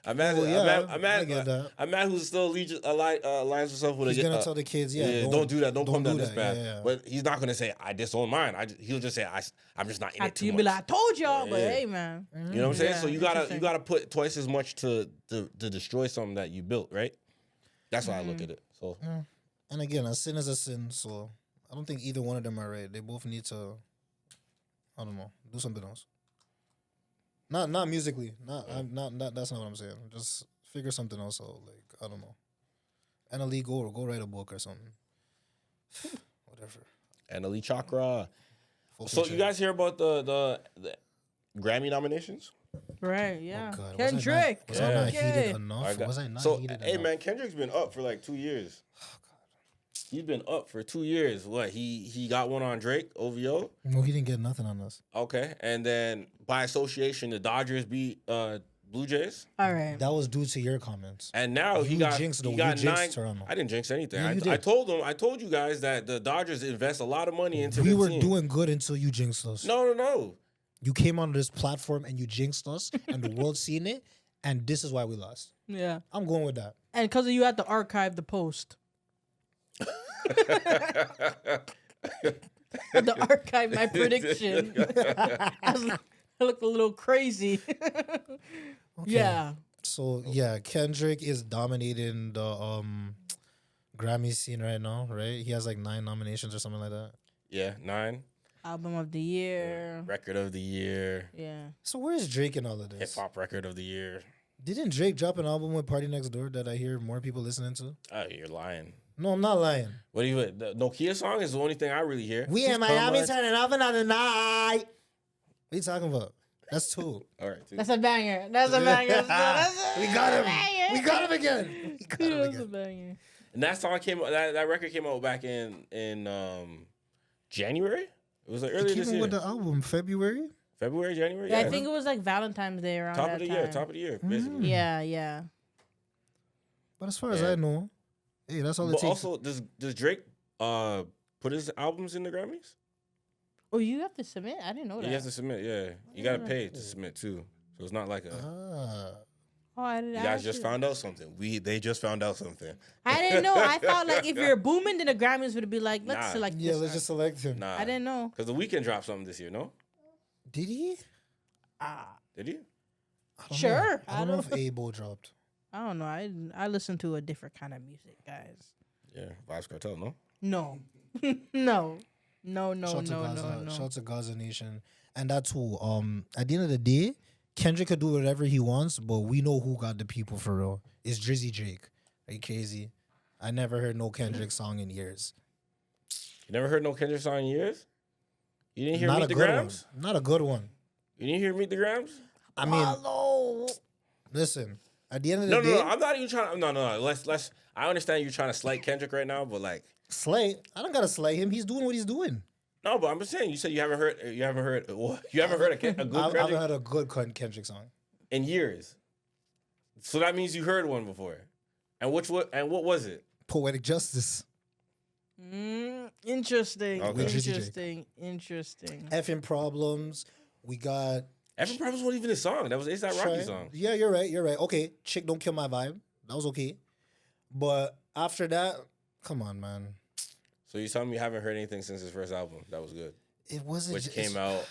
I'm mad who's still aligns himself with he's gonna tell the kids, don't do that, don't come down this path. Yeah. But he's not gonna say I disown mine. He'll just say I'm just not in it too much. Be like, I told y'all, but hey, man. You know what I'm saying? So you gotta put twice as much to destroy something that you built, right? That's why I look at it. So, and again, a sin is a sin. So I don't think either one of them are right. They both need to, I don't know, do something else. Not musically. Not that's not what I'm saying. Just figure something else out. Like, I don't know. NLE, go write a book or something. Whatever. NLE Chakra. So you guys hear about the Grammy nominations? Right, yeah. Oh God. Kendrick. Was I not heated enough? Was I not heated enough? Hey man, Kendrick's been up for like 2 years. He's been up for 2 years. What? He got one on Drake, OVO? No, he didn't get nothing on us. Okay. And then by association, the Dodgers beat Blue Jays. All right. That was due to your comments. And now he got 9. Toronto. I didn't jinx anything. Yeah, I told you guys that the Dodgers invest a lot of money into We the were team. doing good until you jinxed us. No. You came on this platform and you jinxed us and the world seen it, and this is why we lost. Yeah. I'm going with that. And because of you had to archive the post. To archive my prediction. I looked a little crazy. Okay. Yeah. So Kendrick is dominating the Grammy scene right now, right? He has like 9 nominations or something like that. Yeah, 9. Album of the year. Record of the year. Yeah. So where is Drake in all of this? Hip hop record of the year. Didn't Drake drop an album with Party Next Door that I hear more people listening to? Oh, you're lying. No, I'm not lying. What do you? The Nokia song is the only thing I really hear. We in Miami turning up another night. What are you talking about? That's 2. All right. That's a banger. That's a banger. We got him. We got him again. That's a banger. And that song came. That record came out back in January. It was like earlier this year. With the album, February, January. Yeah, I think it was like Valentine's Day around top of the year, basically. Yeah. But as far as I know, hey, that's all it takes. But also, does Drake put his albums in the Grammys? Oh, you have to submit? I didn't know that. You have to submit. Yeah, you got to pay to submit too. So it's not like a. Oh, I didn't. You guys just found out something. They just found out something. I didn't know. I thought like if you're booming, then the Grammys would be like, let's select. Yeah, let's just select him. Nah, I didn't know. Because The Weeknd dropped something this year. No. Did he? Did he? Sure. I don't know if Abel dropped. I don't know. I listen to a different kind of music, guys. Yeah, Vibes Cartel. No. No. No. Shout out to Gaza Nation. and that's who. At the end of the day, Kendrick could do whatever he wants, but we know who got the people for real. It's Drizzy Drake. Are you crazy? I never heard no Kendrick song in years. You never heard no Kendrick song in years? You didn't hear Not Meet a the good Grams? one. Not a good one. You didn't hear Meet the Grams? I mean, listen. At the end of the day, No. I'm not even trying. No. Let's. I understand you're trying to slight Kendrick right now, but like, slay. I don't gotta slay him. He's doing what he's doing. no. But I'm just saying. You said you haven't heard. You haven't heard a good I haven't Kendrick heard a good Kendrick song. in years. So that means you heard one before. And what was it? Poetic Justice. Interesting. Okay. Interesting. Effing Problems. We got. Effing Problems wasn't even a song. That was A$AP Rocky song. Yeah, you're right. Okay, Chick Don't Kill My Vibe. That was okay. But after that, come on, man. So you telling me you haven't heard anything since his first album? That was good. It wasn't. Which came out.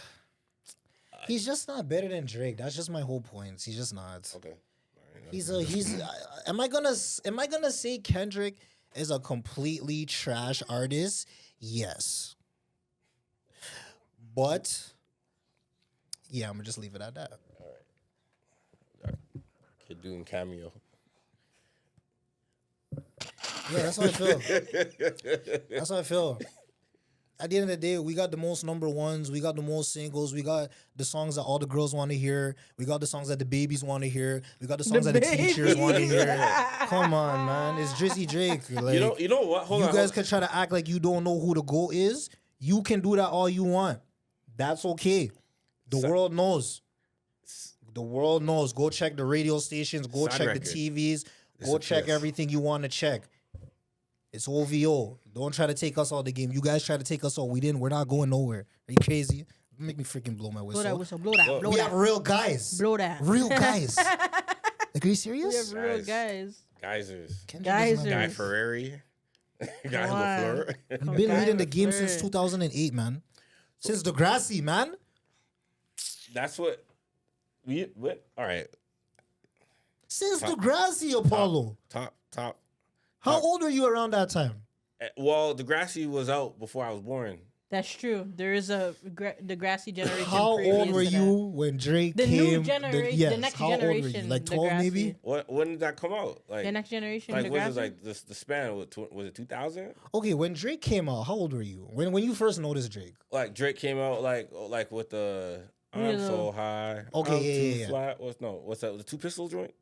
He's just not better than Drake. That's just my whole point. He's just not. Okay. He's. Am I gonna say Kendrick is a completely trash artist? Yes. But yeah, I'm gonna just leave it at that. All right. Kid doing cameo. Yeah, that's how I feel. That's how I feel. At the end of the day, we got the most number ones. We got the most singles. We got the songs that all the girls want to hear. We got the songs that the babies want to hear. We got the songs that the teachers want to hear. Come on, man. It's Drizzy Drake. Like, you know what? Hold on. You guys can try to act like you don't know who the GOAT is. You can do that all you want. That's okay. The world knows. The world knows. Go check the radio stations. Go check record. the TVs. Go check everything you want to check. It's OVO. Don't try to take us out the game. You guys try to take us out. We didn't. We're not going nowhere. Are you crazy? Make me freaking blow my whistle. Blow that whistle. Blow that. Blow We that. have real guys. Blow that. Real guys. Like, are you serious? We have real guys. Geysers. Kendrick is not- Guy Ferrari. Guy LaFleur. We've been Guy leading the game LaFleur. since 2008, man. Since Degrassi, man. That's what all right. Since Degrassi, Apollo. Top. How old were you around that time? Well, Degrassi was out before I was born. That's true. There is the Grassy generation. How previous old were to you when Drake The came? new generation, the next how old were you? generation, Like 12 maybe? When did that come out? that? Like The next generation. like was Degrassi? it like the span was it 2000? Okay, when Drake came out, how old were you? When you first noticed Drake? Like Drake came out like with the I'm Yeah. so high. Okay, I'm yeah. too flat. What's that? The Two Pistols joint?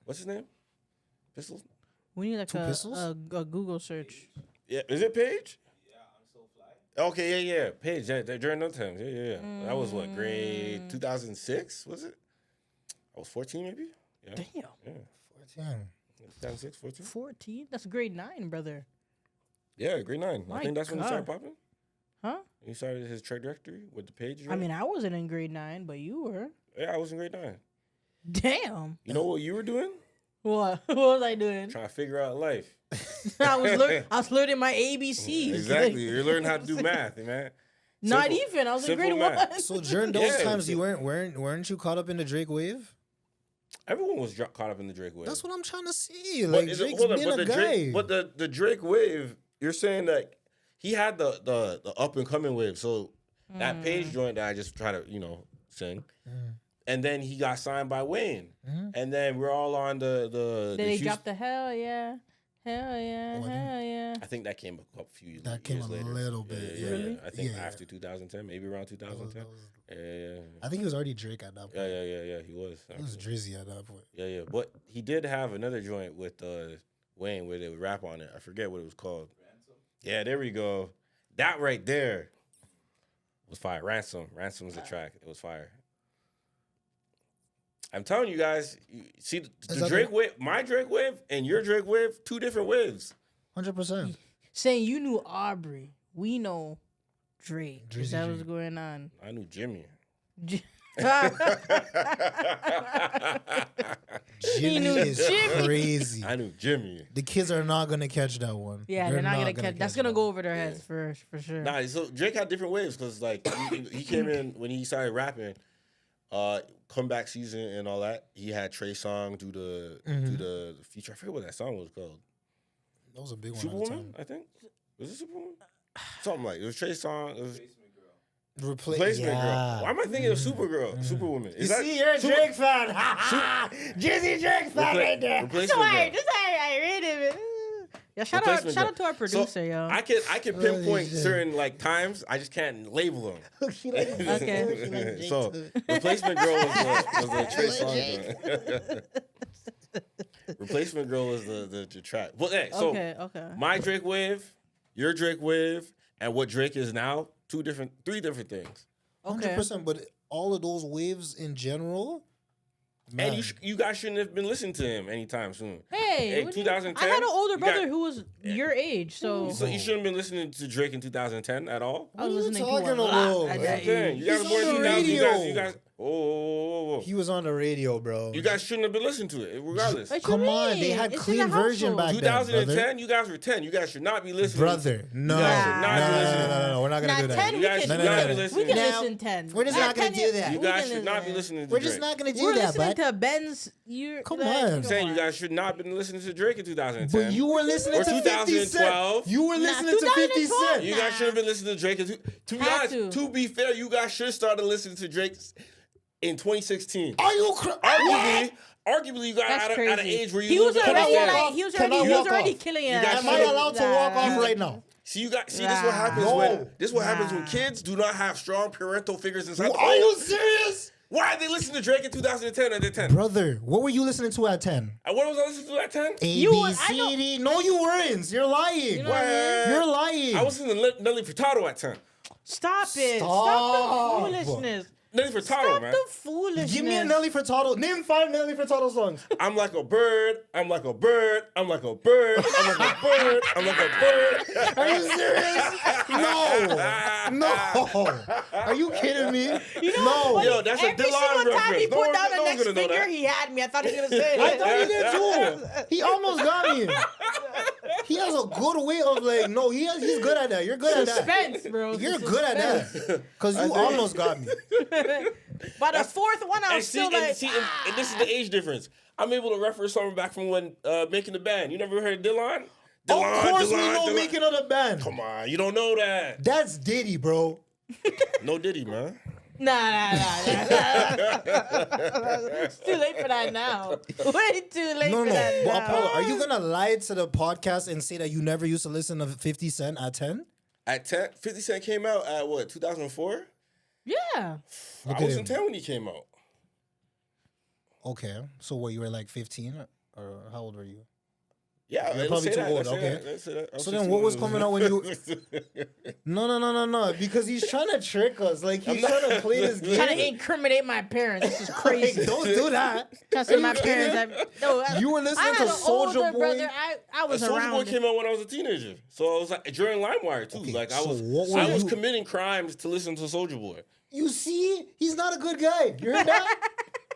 What's his name? Pistols? We need like Two Pistols? a Google search. Yeah, is it Paige? Okay, yeah. Paige, during those times. Yeah. That was what, grade 2006, was it? I was 14 maybe? Yeah. Damn. Yeah. 14. 2006, 14? 14? That's grade 9, brother. Yeah, grade 9. My I think that's when he started God. popping. Huh? He started his trajectory with the Paige. I mean, I wasn't in grade 9, but you were. Yeah, I was in grade 9. Damn. You know what you were doing? What? What was I doing? Trying to figure out life. I was learning my ABCs. Exactly. You're learning how to do math, man. Not Simple- even. I was in simple grade math. 1. So during those Yeah. times, you weren't you caught up in the Drake wave? Everyone was caught up in the Drake wave. That's what I'm trying to say. But Like is it- Drake's hold on, been but a the guy. Drake, but the Drake wave, you're saying that he had the up and coming wave. So that Page joint that I just try to sing, and then he got signed by Wayne, and then we're all on the. Then they Houston- dropped the hell yeah. Hell yeah. Oh, I Hell yeah. I think that came a few years. That came a later. little bit, Yeah, Really? I think Yeah. after 2010, maybe around 2010. Yeah. I think he was already Drake at that point. Yeah. He was. He was Drizzy at that point. Yeah. But he did have another joint with Wayne where they would rap on it. I forget what it was called. Yeah, there we go. That right there was fire. Ransom. Ransom was the track. It was fire. I'm telling you guys, see the Drake wave, my Drake wave and your Drake wave, two different waves. 100%. Saying you knew Aubrey. We know Drake. Drizzy That was Drake. going on. I knew Jimmy. Jimmy knew is Jimmy. crazy. I knew Jimmy. The kids are not gonna catch that one. Yeah, they're not gonna catch. That's gonna go over their heads for sure. Nah, so Drake had different waves because like he came in when he started rapping, comeback season and all that. He had Trey Songz do the feature. I forget what that song was called. That was a big one at the Superwoman, time. I think. Was it Superwoman? Something like it was Trey Songz. It was, Replacement girl. Why am I thinking of Supergirl? Superwoman. Is you see, you're a Drake fan. Jizzy Drake fan right there. Replacement girl. I read it. Yeah, shout out to our producer, yo. I can pinpoint certain like times. I just can't label them. Okay. So Replacement Girl was the Trey song. Replacement Girl was the track. Well, hey, so okay. My Drake wave, your Drake wave, and what Drake is now, three different things. 100%, but all of those waves in general. Man. And you guys shouldn't have been listening to him anytime soon. Hey, 2010. I had an older brother who was your age, so you shouldn't have been listening to Drake in 2010 at all. I was listening talking to a lot at that age. You guys were born in 2000. You guys. Oh. He was on the radio, bro. You guys shouldn't have been listening to it, regardless. Come on, they had clean version back then. 2010, you guys were 10. You guys should not be listening. Brother, no. You guys should not be listening. No, we're not gonna do that. 10 You guys should not be listening. We can listen 10. We're just not gonna do that. You guys should not be listening to We're Drake. just not gonna do We're that, listening but to Ben's. Come on. I'm saying you guys should not have been listening to Drake in 2010. But you were listening or to 50 Cent. 2012. You were listening to 50 Cent. You guys should have been listening to Drake. To be honest, to be fair, you guys should have started listening to Drake in 2016. Are you Arguably, you got at an age where he you was already killing it. Am I allowed to walk off right now? See, this what happens when happens when kids do not have strong parental figures inside. Are you serious? Why did they listen to Drake in 2010 at the 10? Brother, what were you listening to at 10? What was I listening to at 10? A, B, C, D. No, you weren't. You're lying. You're lying. I was listening to Nelly Furtado at 10. Stop it. Stop the foolishness. Nelly Furtado, man. Stop the foolishness. Give me a Nelly Furtado. Name 5 Nelly Furtado songs. I'm like a bird. I'm like a bird. I'm like a bird. I'm like a bird. I'm like a bird. Are you serious? No. Are you kidding me? No. Yo, that's a Dillon reference. Every single time he put down the No next finger, he had me. I thought he was going to say it. I thought he did too. He almost got me. He has a good way of he's good at that. You're good at that. Suspense, bro. You're good at that. Because you almost got me. By the fourth one, I was still like... And this is the age difference. I'm able to reference something back from when Making the Band. You never heard of Dillon? Of course we know Making of the Band. Come on, you don't know that. That's Diddy, bro. No Diddy, man. Nah. It's too late for that now. Way too late for that now. Apollo, are you going to lie to the podcast and say that you never used to listen to 50 Cent at 10? At 10? 50 Cent came out at what, 2004? Yeah. I was in 10 when he came out. Okay. So what, you were like 15? Or how old were you? Yeah, you're probably too old. Okay. So then what was coming out when you... No. Because he's trying to trick us. Like, he's trying to play this game. Trying to incriminate my parents. This is crazy. Like, don't do that. Trying to say my parents... You were listening to Soulja Boy? Brother. I was around. Soulja Boy came out when I was a teenager. So I was like, during LimeWire, too. Okay, like, I so was committing crimes to listen to Soulja Boy. You see? He's not a good guy. You heard that?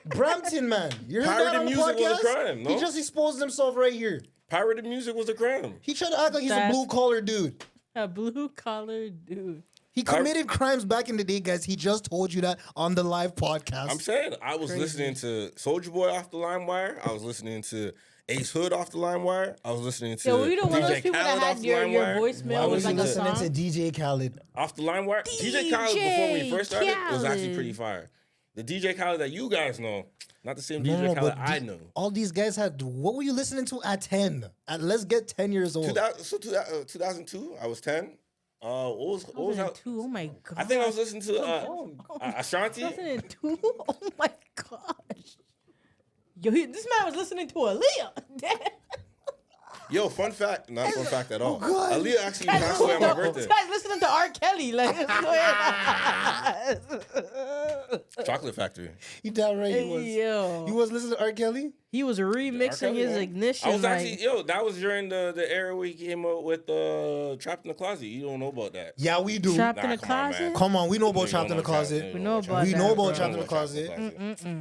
Brampton, man. You heard that on the podcast? Pirated music was a crime, no? He just exposed himself right here. Pirated music was a crime. He tried to act like he's a blue-collar dude. A blue-collar dude. He committed crimes back in the day, guys. He just told you that on the live podcast. I'm saying I was listening to Soulja Boy off the LimeWire. I was listening to Ace Hood off the LimeWire. I was listening to you know one of those DJ people Khaled that off had the your LimeWire. voicemail was like a song? listening to DJ Khaled. Off the LimeWire. DJ Khaled, before we first started, was actually pretty fire. The DJ Khaled that you guys know, not the same DJ Khaled I know. All these guys had, what were you listening to at 10? Let's get 10 years old. 2002, I was 10. What was that? Oh my god! I think I was listening to Ashanti. 2002. Oh my gosh! Yo, this man was listening to Aaliyah. Yo, fun fact, not fun fact at all. God. Aaliyah actually passed away on my birthday. This guy's listening to R. Kelly. Like, go ahead. Chocolate Factory. You damn right he was. Yo. You was listening to R. Kelly? He was remixing his Ignition. I was actually, that was during the era where he came out with Trapped in the Closet. You don't know about that. Yeah, we do. Trapped in the Closet? Come on, we know about Trapped in the Closet. We know about Trapped in the Closet.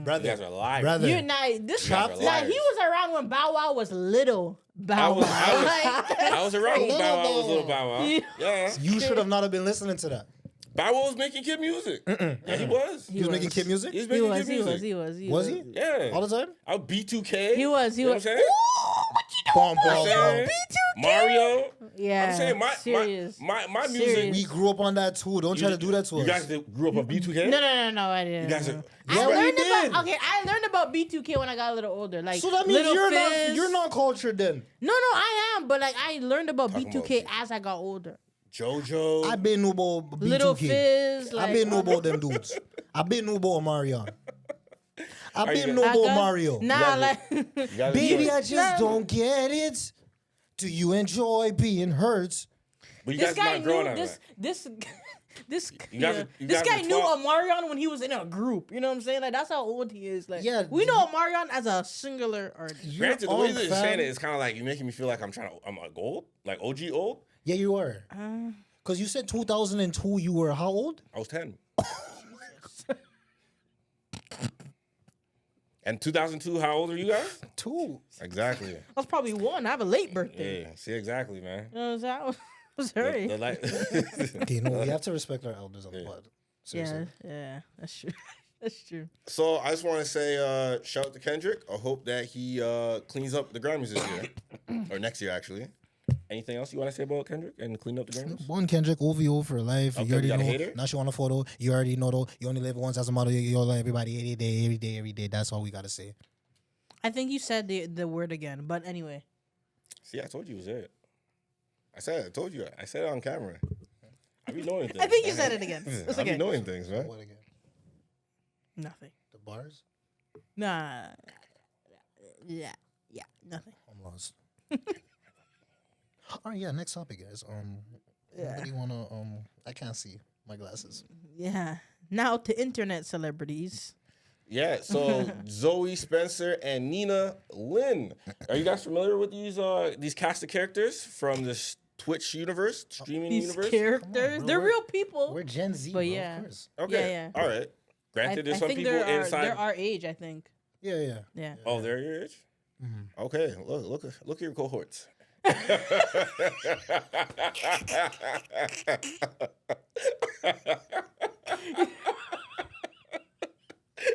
Brother. You guys are liars. Brother. He was around when Bow Wow was little. Bow Wow. I was around when Bow Wow was little Bow Wow. Yeah. You should have not been listening to that. Bow Wow was making kid music. Yeah, he was. He was making kid music? He was making kid music. He was. Was he? Yeah. All the time? B2K. He was. You know what I'm saying? Bomb. Mario. Yeah. I'm saying my music. Serious. We grew up on that too. Don't try to do that to us. You guys grew up on B2K? No, I didn't. You guys Yeah, I we learned did. I learned about B2K when I got a little older. Like, So that means Little Fizz. you're not cultured then. No, I am. But like, I learned about Talking B2K about as I got older. JoJo. I been know about B2K. Little Fizz. I Like, been know about them dudes. I been know about Marion. I been know I about got- Mario. Nah, guys like. You guys Baby, I enjoy- just don't get it. Do you enjoy being hurt? But you This guys guy not growing knew on this. that. This You guys- yeah. you This guys guy were knew 12. Omarion when he was in a group. You know what I'm saying? Like that's how old he is. Like Yeah, we know Omarion as a singular artist. You're Granted, the way on, that you're fam. saying it is kind of like you're making me feel like I'm like old, like OG old. Yeah, you are. Because you said 2002, you were how old? I was 10. And 2002, how old are you guys? 2. Exactly. I was probably 1. I have a late birthday. Yeah, see, exactly, man. You know what I'm saying? I was hurry. The light- Okay, no, we have to respect our elders on the pod. Seriously. Yeah, that's true. That's true. So I just want to say, shout out to Kendrick. I hope that he cleans up the Grammys this year, or next year actually. Anything else you want to say about Kendrick and clean up the Grammys? Born Kendrick, OVO for life. Okay, You already we got a know. hater? Now she want a photo. You already know though. You only live once as a model. You love everybody every day. That's all we gotta say. I think you said the word again, but anyway. See, I told you it was it. I told you. I said it on camera. I be knowing things. I think you said it again. It's I be okay. knowing things, man. What again? Nothing. The bars? Nah. Yeah, nothing. I'm lost. All right, yeah. Next topic, guys. Anybody wanna? I can't see my glasses. Yeah. Now to internet celebrities. Yeah, so Zoe Spencer and Nina Lin. Are you guys familiar with these cast of characters from this Twitch universe, streaming These universe? characters, bro. they're We're- real people. We're Gen Z, But bro, yeah. of course. Okay, Yeah. all right. Granted, there's I some think people they're inside. they're our age, I think. Yeah. Yeah. Oh, they're your age? Okay, look at your cohorts.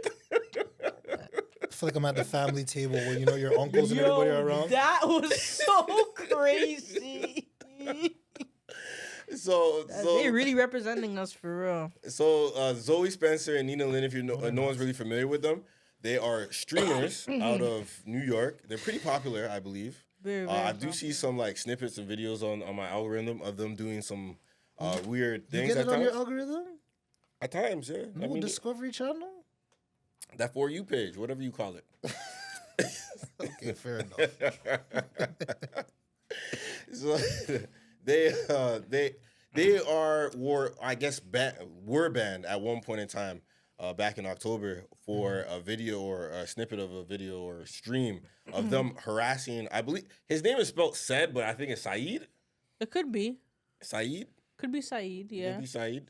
I feel like I'm at the family table where you know your uncles and everybody are around. That was so crazy. So They really representing us for real. So Zoe Spencer and Nina Lin, if you know, no one's really familiar with them, they are streamers out of New York. They're pretty popular, I believe. Very, I do see some like snippets and videos on my algorithm of them doing some weird You things get at it on times. your algorithm? At times, yeah. No I mean, Discovery Channel? that For You page, whatever you call it. Okay, fair enough. So they were banned at one point in time back in October for a video or a snippet of a video or stream of them harassing. I believe his name is spelled Said, but I think it's Saeed. It could be. Saeed. Could be Saeed, yeah. Maybe Saeed.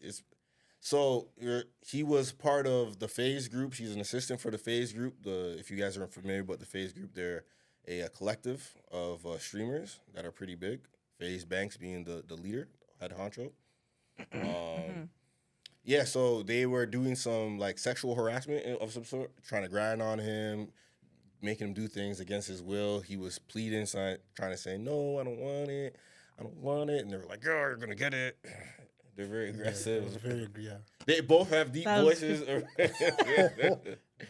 He was part of the FaZe group. She's an assistant for the FaZe group. If you guys aren't familiar with the FaZe group, they're a collective of streamers that are pretty big. FaZe Banks being the leader, head honcho. Yeah, so they were doing some like sexual harassment of some sort, trying to grind on him, making him do things against his will. He was pleading, trying to say, "No, I don't want it. I don't want it." And they were like, "Yo, you're gonna get it." They're very aggressive. Yeah. They both have deep That was- voices,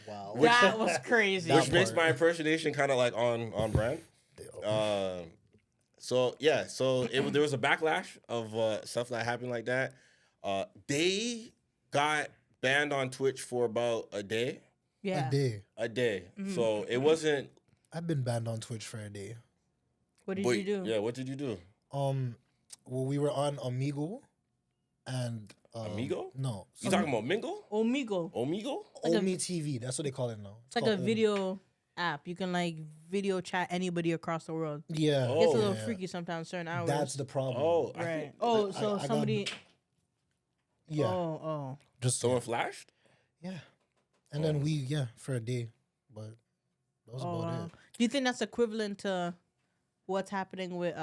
Wow. That was crazy. which That makes part. my impersonation kind of like on brand. So there was a backlash of stuff that happened like that. They got banned on Twitch for about a day. Yeah. A day. So it wasn't. I've been banned on Twitch for a day. What did but- you do? Yeah, what did you do? Well, we were on Omegle, and Amigo? No, You talking about Mingle? Omegle. Omegle? Like a- Omi TV. That's what they call it now. It's like called a Omi. video app. You can like video chat anybody across the world. Yeah, Oh. It's a little yeah. freaky sometimes, certain hours. That's the problem. Oh, I right. think- Oh, so I got- somebody. yeah, Oh. just Someone flashed? yeah, and then for a day, but that was about Wow. it. Do you think that's equivalent to what's happening with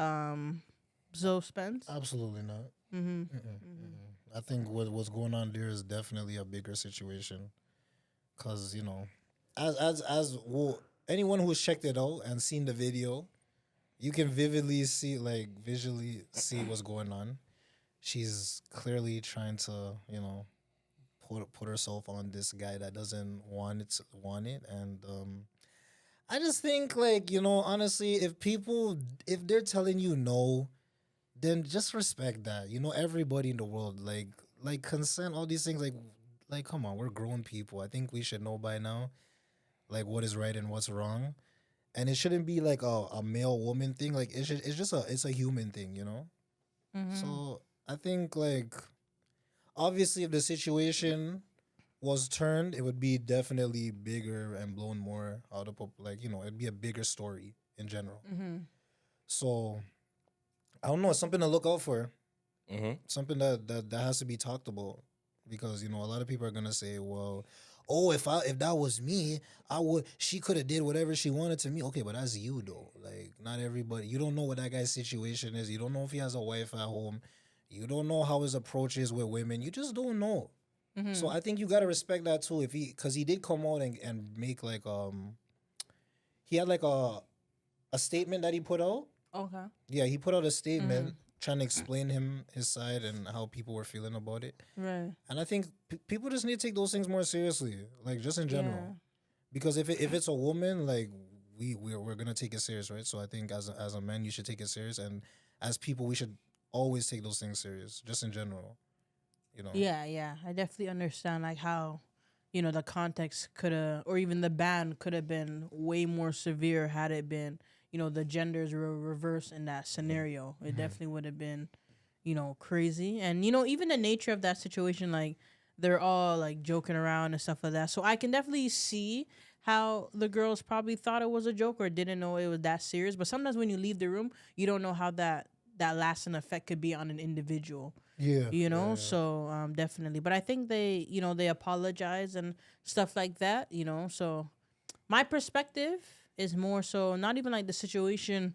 Zoe Spence? Absolutely not. Mm-hmm. I think what's going on there is definitely a bigger situation, cause you know, as well, anyone who's checked it out and seen the video, You can visually see what's going on. She's clearly trying to, put herself on this guy that doesn't want it, and I just think, like, honestly, if they're telling you no, then just respect that. Everybody in the world, like consent, all these things, like come on, we're grown people. I think we should know by now, like, what is right and what's wrong, and it shouldn't be like a male woman thing. Like, it's a human thing, Mm-hmm. So I think, like, obviously, if the situation was turned, it would be definitely bigger and blown more out of it'd be a bigger story in general. Mm-hmm. So I don't know, it's something to look out for. Mm-hmm. Something that has to be talked about, because a lot of people are gonna say, well, oh, if that was me, she could have did whatever she wanted to me. Okay, but that's you though. Like, not everybody. You don't know what that guy's situation is. You don't know if he has a wife at home. You don't know how his approach is with women. You just don't know. Mm-hmm. So I think you gotta respect that too. Because he did come out and make like he had like a statement that he put out. Okay. Yeah, he put out a statement trying to explain his side and how people were feeling about it. Right. And I think people just need to take those things more seriously, like, just in general. Yeah. Because if it's a woman, like, we're gonna take it serious, right? So I think as a man, you should take it serious, and as people, we should always take those things serious, just in general. Yeah. I definitely understand, like, how, the context could have, or even the ban could have been way more severe had it been, the genders were reversed in that scenario. It definitely would have been, crazy. And, even the nature of that situation, like, they're all, like, joking around and stuff like that. So I can definitely see how the girls probably thought it was a joke or didn't know it was that serious. But sometimes when you leave the room, you don't know how that lasting effect could be on an individual. Yeah. Yeah. So definitely. But I think they apologize and stuff like that, So my perspective is more so not even like the situation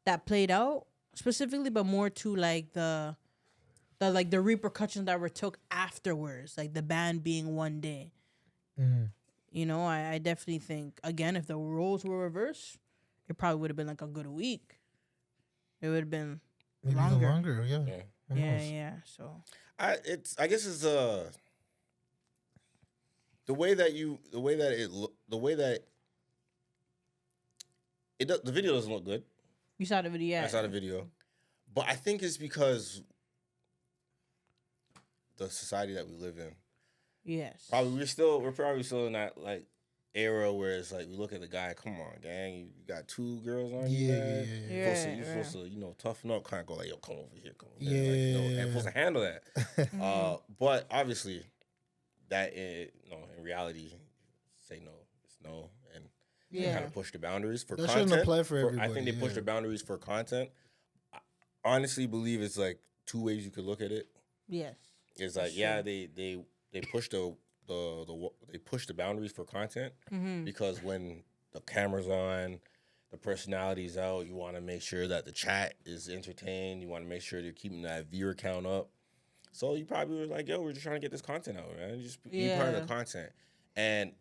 that played out specifically, but more to like the repercussions that were took afterwards, like the ban being one day. Mm-hmm. I definitely think, again, if the roles were reversed, it probably would have been like a good week. It would have been Maybe longer. even longer, yeah. Who knows? Yeah. So I guess it's the way that the video doesn't look good. you saw the video. Yeah. I saw the video, but I think it's because the society that we live in. Yes. We're probably still in that, like, era where it's like, we look at the guy, come on, gang, you got 2 girls on you, man. You're supposed to, toughen up, kind of go like, yo, come over here, and supposed to handle that. But obviously, that in reality, say no, it's no, and kind of push the boundaries for that content. Shouldn't apply for everybody. I think they push the boundaries for content. I honestly believe it's like 2 ways you could look at it. Yes. It's like, they push they push the boundaries for content because when the camera's on, the personality's out, you want to make sure that the chat is entertained. You want to make sure they're keeping that viewer count up. So you probably were like, yo, we're just trying to get this content out, man. Just be part of the content. And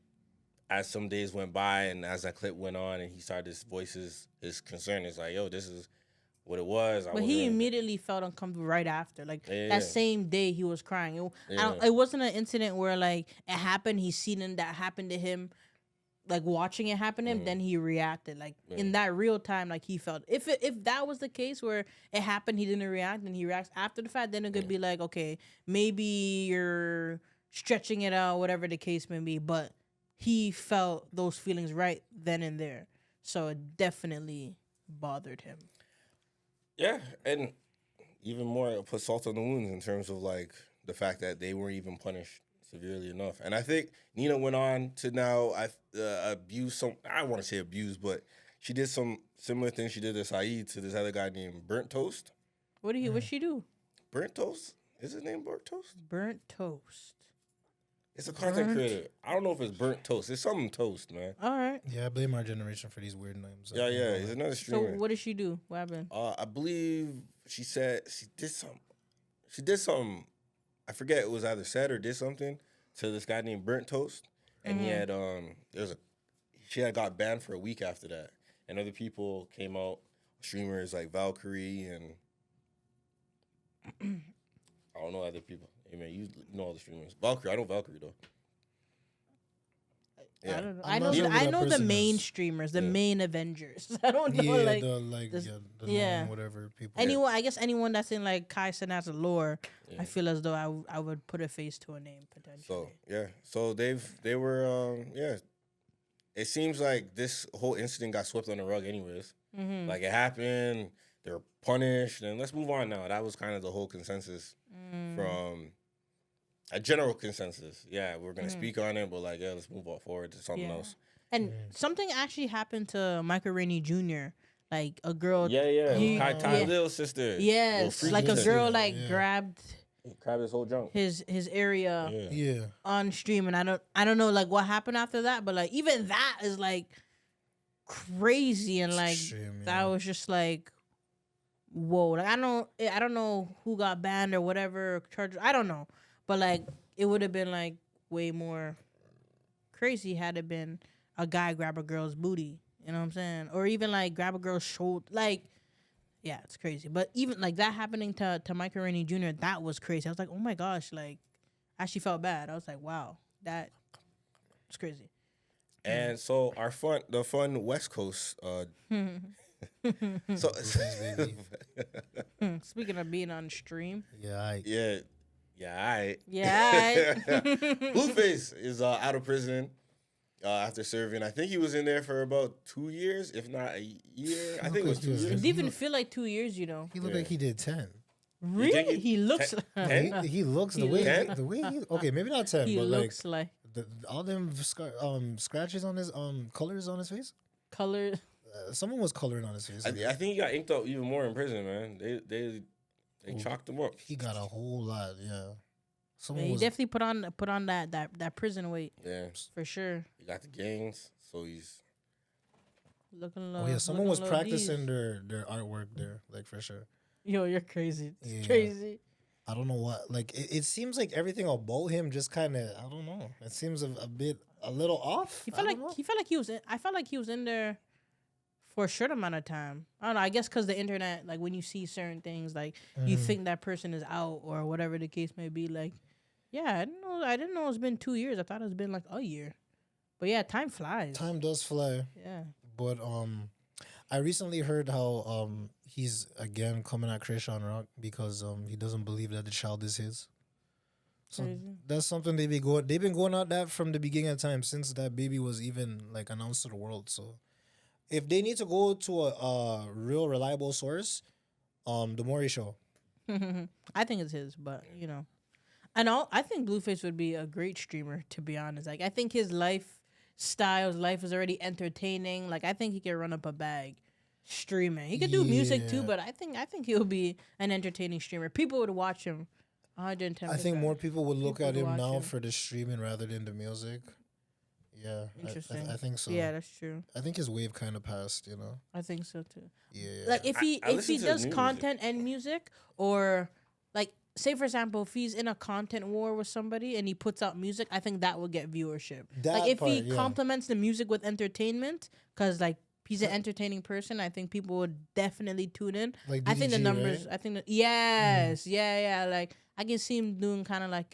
as some days went by and as that clip went on and he started to voice his concern, it's like, yo, this is what it was. But he immediately felt uncomfortable right after. Like, that same day he was crying. It wasn't an incident where, like, it happened, he seen that happened to him, like, watching it happen to him, then he reacted. Like, in that real time, like, he felt. If that was the case where it happened, he didn't react, and he reacts after the fact, then it could be like, okay, maybe you're stretching it out, whatever the case may be. But he felt those feelings right then and there. So it definitely bothered him. Yeah, and even more, it put salt on the wounds in terms of, like, the fact that they weren't even punished severely enough. And I think Nina went on to now abuse some, I don't want to say abuse, but she did some similar things she did to Saeed to this other guy named Burnt Toast. What'd she do? Burnt Toast? Is his name Burnt Toast? Burnt Toast. It's a content creator. I don't know if it's Burnt Toast. It's something toast, man. All right. Yeah, I blame our generation for these weird names. Yeah. He's another streamer. So what did she do? What happened? I believe she said she did something. She did something. I forget. It was either said or did something to this guy named Burnt Toast, and he had she had got banned for a week after that, and other people came out streamers like Valkyrie and I don't know other people. Hey man, you know all the streamers. Valkyrie, I know Valkyrie though. I don't know. I'm not sure who I that know the person main is. streamers, the main Avengers. I don't know The known whatever people. anyone. I guess anyone that's in like Kai Cenat's lore. I feel as though I would put a face to a name potentially. So they were It seems like this whole incident got swept on the rug anyways. Mm-hmm. Like it happened, they were punished, and let's move on now. That was kind of the whole consensus from a general consensus. Yeah, we're gonna speak on it, but like, let's move on forward to something else. And something actually happened to Michael Rainey Jr. Like a girl. Ty Little sister. Yes, like a girl grabbed his whole junk. his area on stream, and I don't know like what happened after that, but like even that is like crazy, and like that was just like whoa. Like I don't know who got banned or whatever charges. I don't know, but like it would have been like way more crazy had it been a guy grab a girl's booty. You know what I'm saying? Or even like grab a girl's shoulder. Like, yeah, it's crazy. But even like that happening to Michael Rainey Jr., that was crazy. I was like, oh my gosh, like I actually felt bad. I was like, wow, that was crazy. And so the fun West Coast. So Speaking of being on stream. yeah, alright. Yeah. Blueface is out of prison after serving. I think he was in there for about 2 years, if not a year. I think it was 2 years. It didn't even feel like 2 years, you know. He looked like he did 10. Really? He looks like He looks the way he okay, maybe not 10, he but looks like all them scratches on his colors on his face. color. Someone was coloring on his face. I think he got inked up even more in prison, man. They chalked him up. He got a whole lot, yeah. He definitely put on that prison weight. Yeah, for sure. He got the gangs, so he's looking. Someone was practicing their artwork there, like for sure. Yo, you're crazy. It's crazy. I don't know what. Like it seems like everything about him just kind of. I don't know. It seems a little off. He felt like he was. I felt like he was in there for a short amount of time. I don't know. I guess because the internet, like when you see certain things, like you think that person is out or whatever the case may be. Like, yeah, I didn't know it's been 2 years. I thought it's been like a year. But yeah, time flies. Time does fly. Yeah. But I recently heard how he's again coming at Krishan Rock because he doesn't believe that the child is his. So that's something they've been going at that from the beginning of time since that baby was even like announced to the world. So if they need to go to a real reliable source, the Maury Show. I think it's his, but you know, I think Blueface would be a great streamer. To be honest, like I think his life is already entertaining. Like I think he can run up a bag streaming. He could do music too, but I think he'll be an entertaining streamer. People would watch him 110%. I think more people would look at him now for the streaming rather than the music. Yeah, interesting. I think so. Yeah, that's true. I think his wave kind of passed, you know. I think so too. Yeah. Like if he does content and music, or like say for example, if he's in a content war with somebody and he puts out music, I think that will get viewership. Like if he complements the music with entertainment, because like he's an entertaining person, I think people would definitely tune in. Like I think the DDG, numbers. right? I think yeah. Like I can see him doing kind of like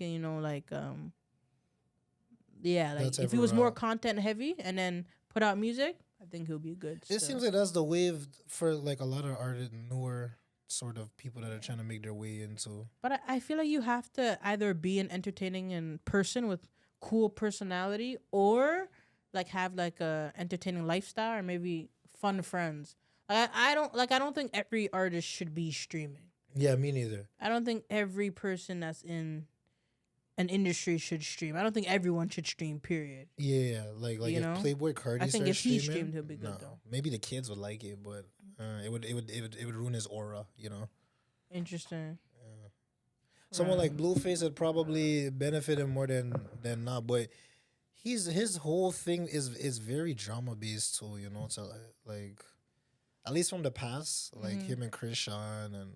like if he was more content heavy and then put out music, I think he'll be good. It seems like that's the wave for like a lot of artists, newer sort of people that are trying to make their way into. But I feel like you have to either be an entertaining person with cool personality, or like have like a entertaining lifestyle, or maybe fun friends. I don't think every artist should be streaming. Yeah, me neither. I don't think every person that's in an industry should stream. I don't think everyone should stream. Period. Yeah, like you if know? Playboy Cardi, I think if he streaming, streamed, he'll be good though. Maybe the kids would like it, but it would ruin his aura, you know. Interesting. Yeah. Someone like Blueface would probably benefit him more than not, but his whole thing is very drama based too, you know. So like, at least from the past, like him and Krishan and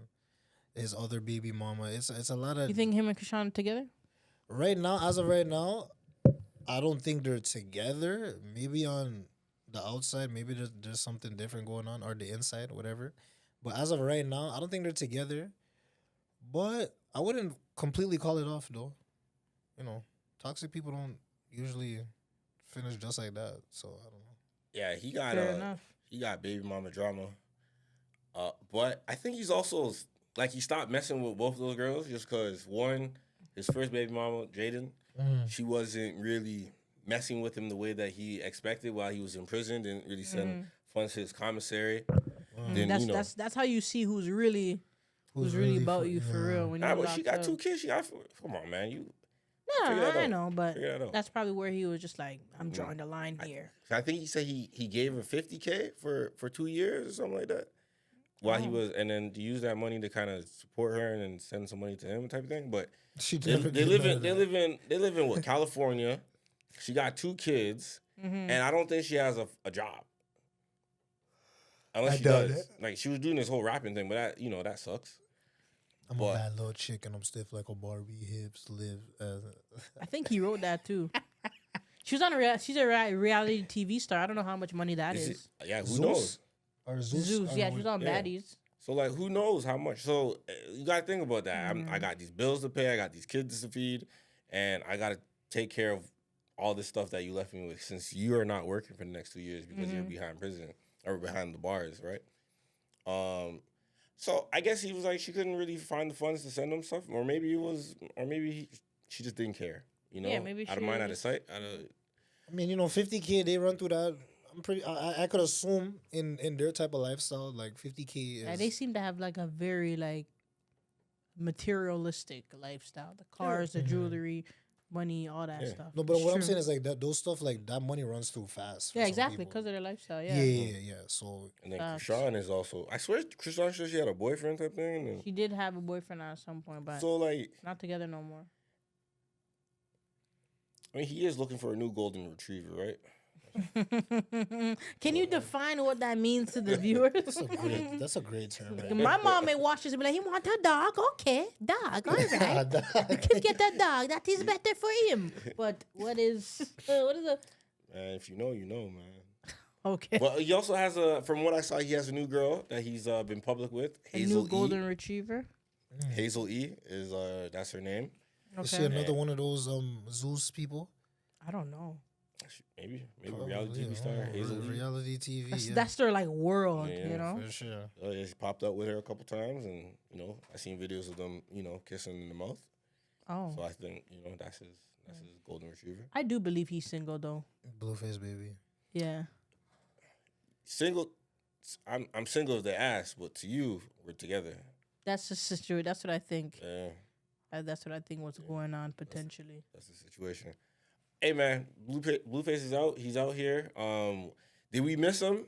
his other baby mama, it's a lot of. You think him and Krishan together? Right now, as of right now, I don't think they're together. Maybe on the outside, maybe there's something different going on, or the inside, whatever. But as of right now, I don't think they're together. But I wouldn't completely call it off, though. You know, toxic people don't usually finish just like that. So I don't know. Yeah, he got baby mama drama. But I think he's also like he stopped messing with both of those girls just because one, his first baby mama, Jaden, she wasn't really messing with him the way that he expected while he was in prison. Didn't really send funds to his commissary. Then, that's how you see who's really about you for real. When but she got 2 kids. Come on, man. I know, but that's probably where he was just like, I'm drawing the line here. I think he said he gave her $50K for 2 years or something like that. While he was, and then to use that money to kind of support her and then send some money to him type of thing. But they live in what, California. She got 2 kids, and I don't think she has a job. Unless she does. Like, she was doing this whole rapping thing, but that sucks. I'm a bad little chick and I'm stiff like a Barbie, hips live. I think he wrote that too. She's a reality TV star. I don't know how much money that is. Yeah, who knows? Or Zeus. Yeah, she's on Baddies. So like, who knows how much? So you gotta think about that. I got these bills to pay. I got these kids to feed, and I gotta take care of all this stuff that you left me with. Since you are not working for the next 2 years because you're behind prison or behind the bars, right? So I guess he was like, she couldn't really find the funds to send him stuff, or maybe she just didn't care. Yeah, maybe out of mind, out of sight. I mean, $50K, they run through that. I could assume in their type of lifestyle, like $50K is. Yeah, they seem to have like a very like materialistic lifestyle. The cars, the jewelry, money, all that stuff. No, but what I'm saying is like that. Those stuff like that money runs through fast. Yeah, exactly, because of their lifestyle. Yeah. Yeah. So and then Krishan is also. I swear, Krishan said she had a boyfriend type thing. And she did have a boyfriend at some point, but so like not together no more. I mean, he is looking for a new golden retriever, right? Can you define what that means to the viewers? That's a great term. Right? My mom may watch this and be like, he want a dog? Okay, dog, all right. You can get that dog. That is better for him. But what is the... Man, if you know, man. Okay. But he also has from what I saw, he has a new girl that he's been public with. Hazel a new golden retriever? Hazel E is, that's her name. Okay. Is she another one of those Zeus people? I don't know. Maybe reality TV star. Hazel reality TV. That's their like world, for sure. She popped up with her a couple times, and I seen videos of them, kissing in the mouth. Oh, so I think that's his golden retriever. I do believe he's single though. Blueface baby. Yeah. Single. I'm single as they ask, but to you, we're together. That's the situation. That's what I think. Yeah. That's what I think was going on potentially. That's the situation. Hey man, Blueface is out. He's out here. Did we miss him?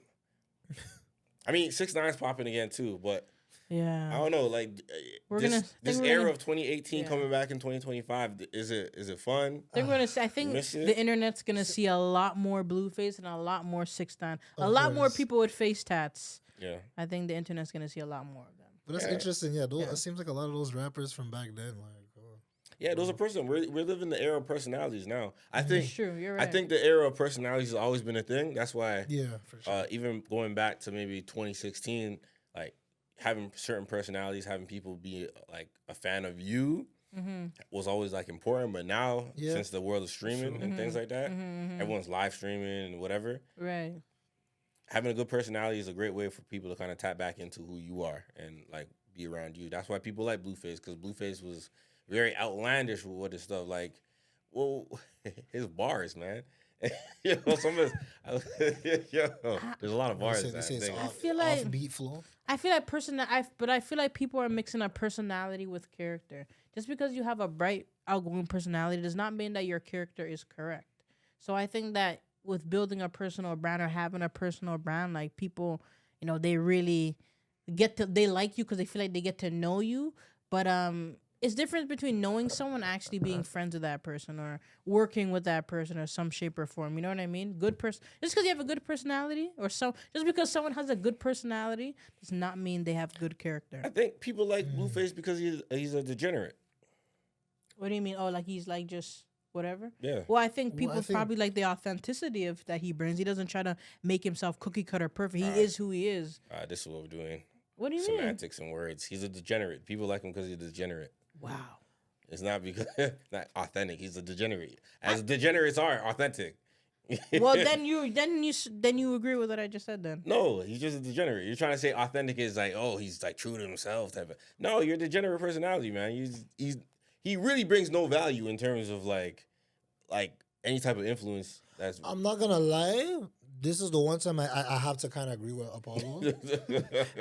I mean, 6ix9ine's popping again too, but yeah, I don't know. Like this era of 2018 coming back in 2025. Is it fun? They're gonna say. I think the internet's gonna see a lot more Blueface and a lot more 6ix9ine. A lot more people with face tats. Yeah, I think the internet's gonna see a lot more of them. But that's interesting. Yeah, it seems like a lot of those rappers from back then, like. Yeah, those are we're living the era of personalities now. I think it's true. You're right. I think the era of personalities has always been a thing. That's why. Yeah, for sure. Even going back to maybe 2016, like having certain personalities, having people be like a fan of you was always like important. But now, since the world of streaming and things like that, everyone's live streaming and whatever. Right. Having a good personality is a great way for people to kind of tap back into who you are and like be around you. That's why people like Blueface, because Blueface was very outlandish with his stuff. Like, well, his bars, man. There's a lot of bars. I feel like offbeat flow. I feel like people are mixing up personality with character. Just because you have a bright, outgoing personality does not mean that your character is correct. So I think that with building a personal brand or having a personal brand, like people, they really they like you because they feel like they get to know you. But it's different between knowing someone and actually being friends with that person or working with that person or some shape or form. You know what I mean? Good person. Just because you have a good personality just because someone has a good personality does not mean they have good character. I think people like Blueface because he's a degenerate. What do you mean? Oh, like he's like just whatever. Yeah. Well, I think people probably like the authenticity of that he brings. He doesn't try to make himself cookie cutter perfect. He is who he is. This is what we're doing. What do you mean? Semantics and words. He's a degenerate. People like him because he's a degenerate. Wow. It's not because not authentic. He's a degenerate. As degenerates are authentic. Well, then you agree with what I just said. Then No, he's just a degenerate. You're trying to say authentic is like, oh, he's like true to himself type of. No, you're a degenerate personality, man. He really brings no value in terms of like any type of influence. I'm not gonna lie. This is the one time I have to kind of agree with Apollo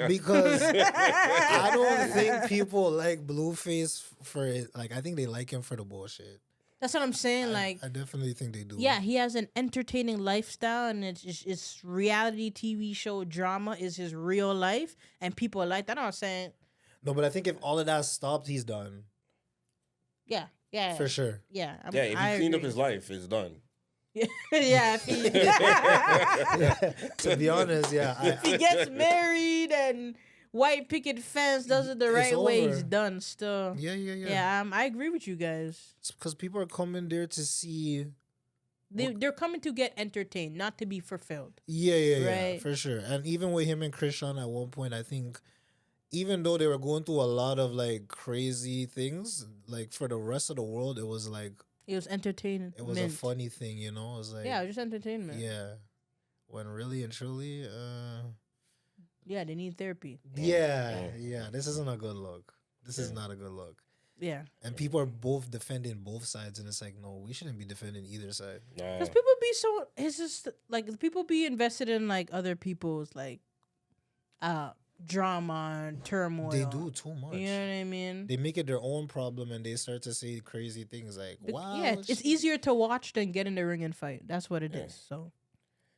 because I don't think people like Blueface for it. Like, I think they like him for the bullshit. that's what I'm saying. I definitely think they do. Yeah, he has an entertaining lifestyle, and it's reality TV show drama is his real life, and people like that. I'm saying. No, but I think if all of that stopped, he's done. Yeah, For sure. Yeah, if he cleaned up his life, it's done. Yeah, if he, To be honest, yeah. if he gets married and white picket fence does it the right way, he's over. done still. Yeah. Yeah, I agree with you guys. It's because people are coming there to see. They're coming to get entertained, not to be fulfilled. Yeah, Right. for sure. And even with him and Christian at one point, I think even though they were going through a lot of like crazy things, like for the rest of the world, it was like It was entertaining. it was a funny thing, you know? It was like Yeah, it was just entertainment. yeah. When really and truly, Yeah, they need therapy. yeah, this isn't a good look. This is not a good look. Yeah. And people are both defending both sides, and it's like, no, we shouldn't be defending either side. Because people be so, it's just like people be invested in like other people's like drama and turmoil. They do too much. You know what I mean? They make it their own problem, and they start to say crazy things like, wow. Yeah, it's easier to watch than get in the ring and fight. That's what it is. So.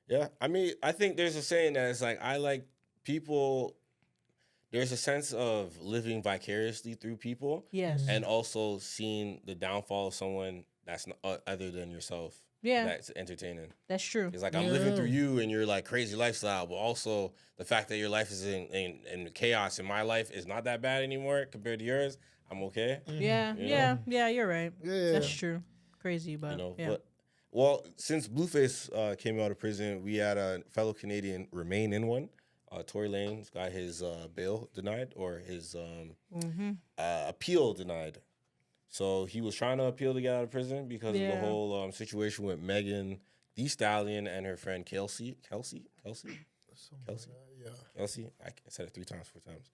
Yeah, I mean, I think there's a saying that it's like, I like people. There's a sense of living vicariously through people. Yes. And also seeing the downfall of someone that's not, other than yourself. Yeah. That's entertaining. That's true. It's like, I'm living through you and your like crazy lifestyle, but also the fact that your life is in chaos and my life is not that bad anymore compared to yours. I'm okay. Yeah, you're right. Yeah. That's true. Crazy, but yeah. But, well, since Blueface came out of prison, we had a fellow Canadian remain in one. Tory Lanez got his bail denied or his appeal denied. So he was trying to appeal to get out of prison because of the whole situation with Megan Thee Stallion and her friend Kelsey. I said it 4 times.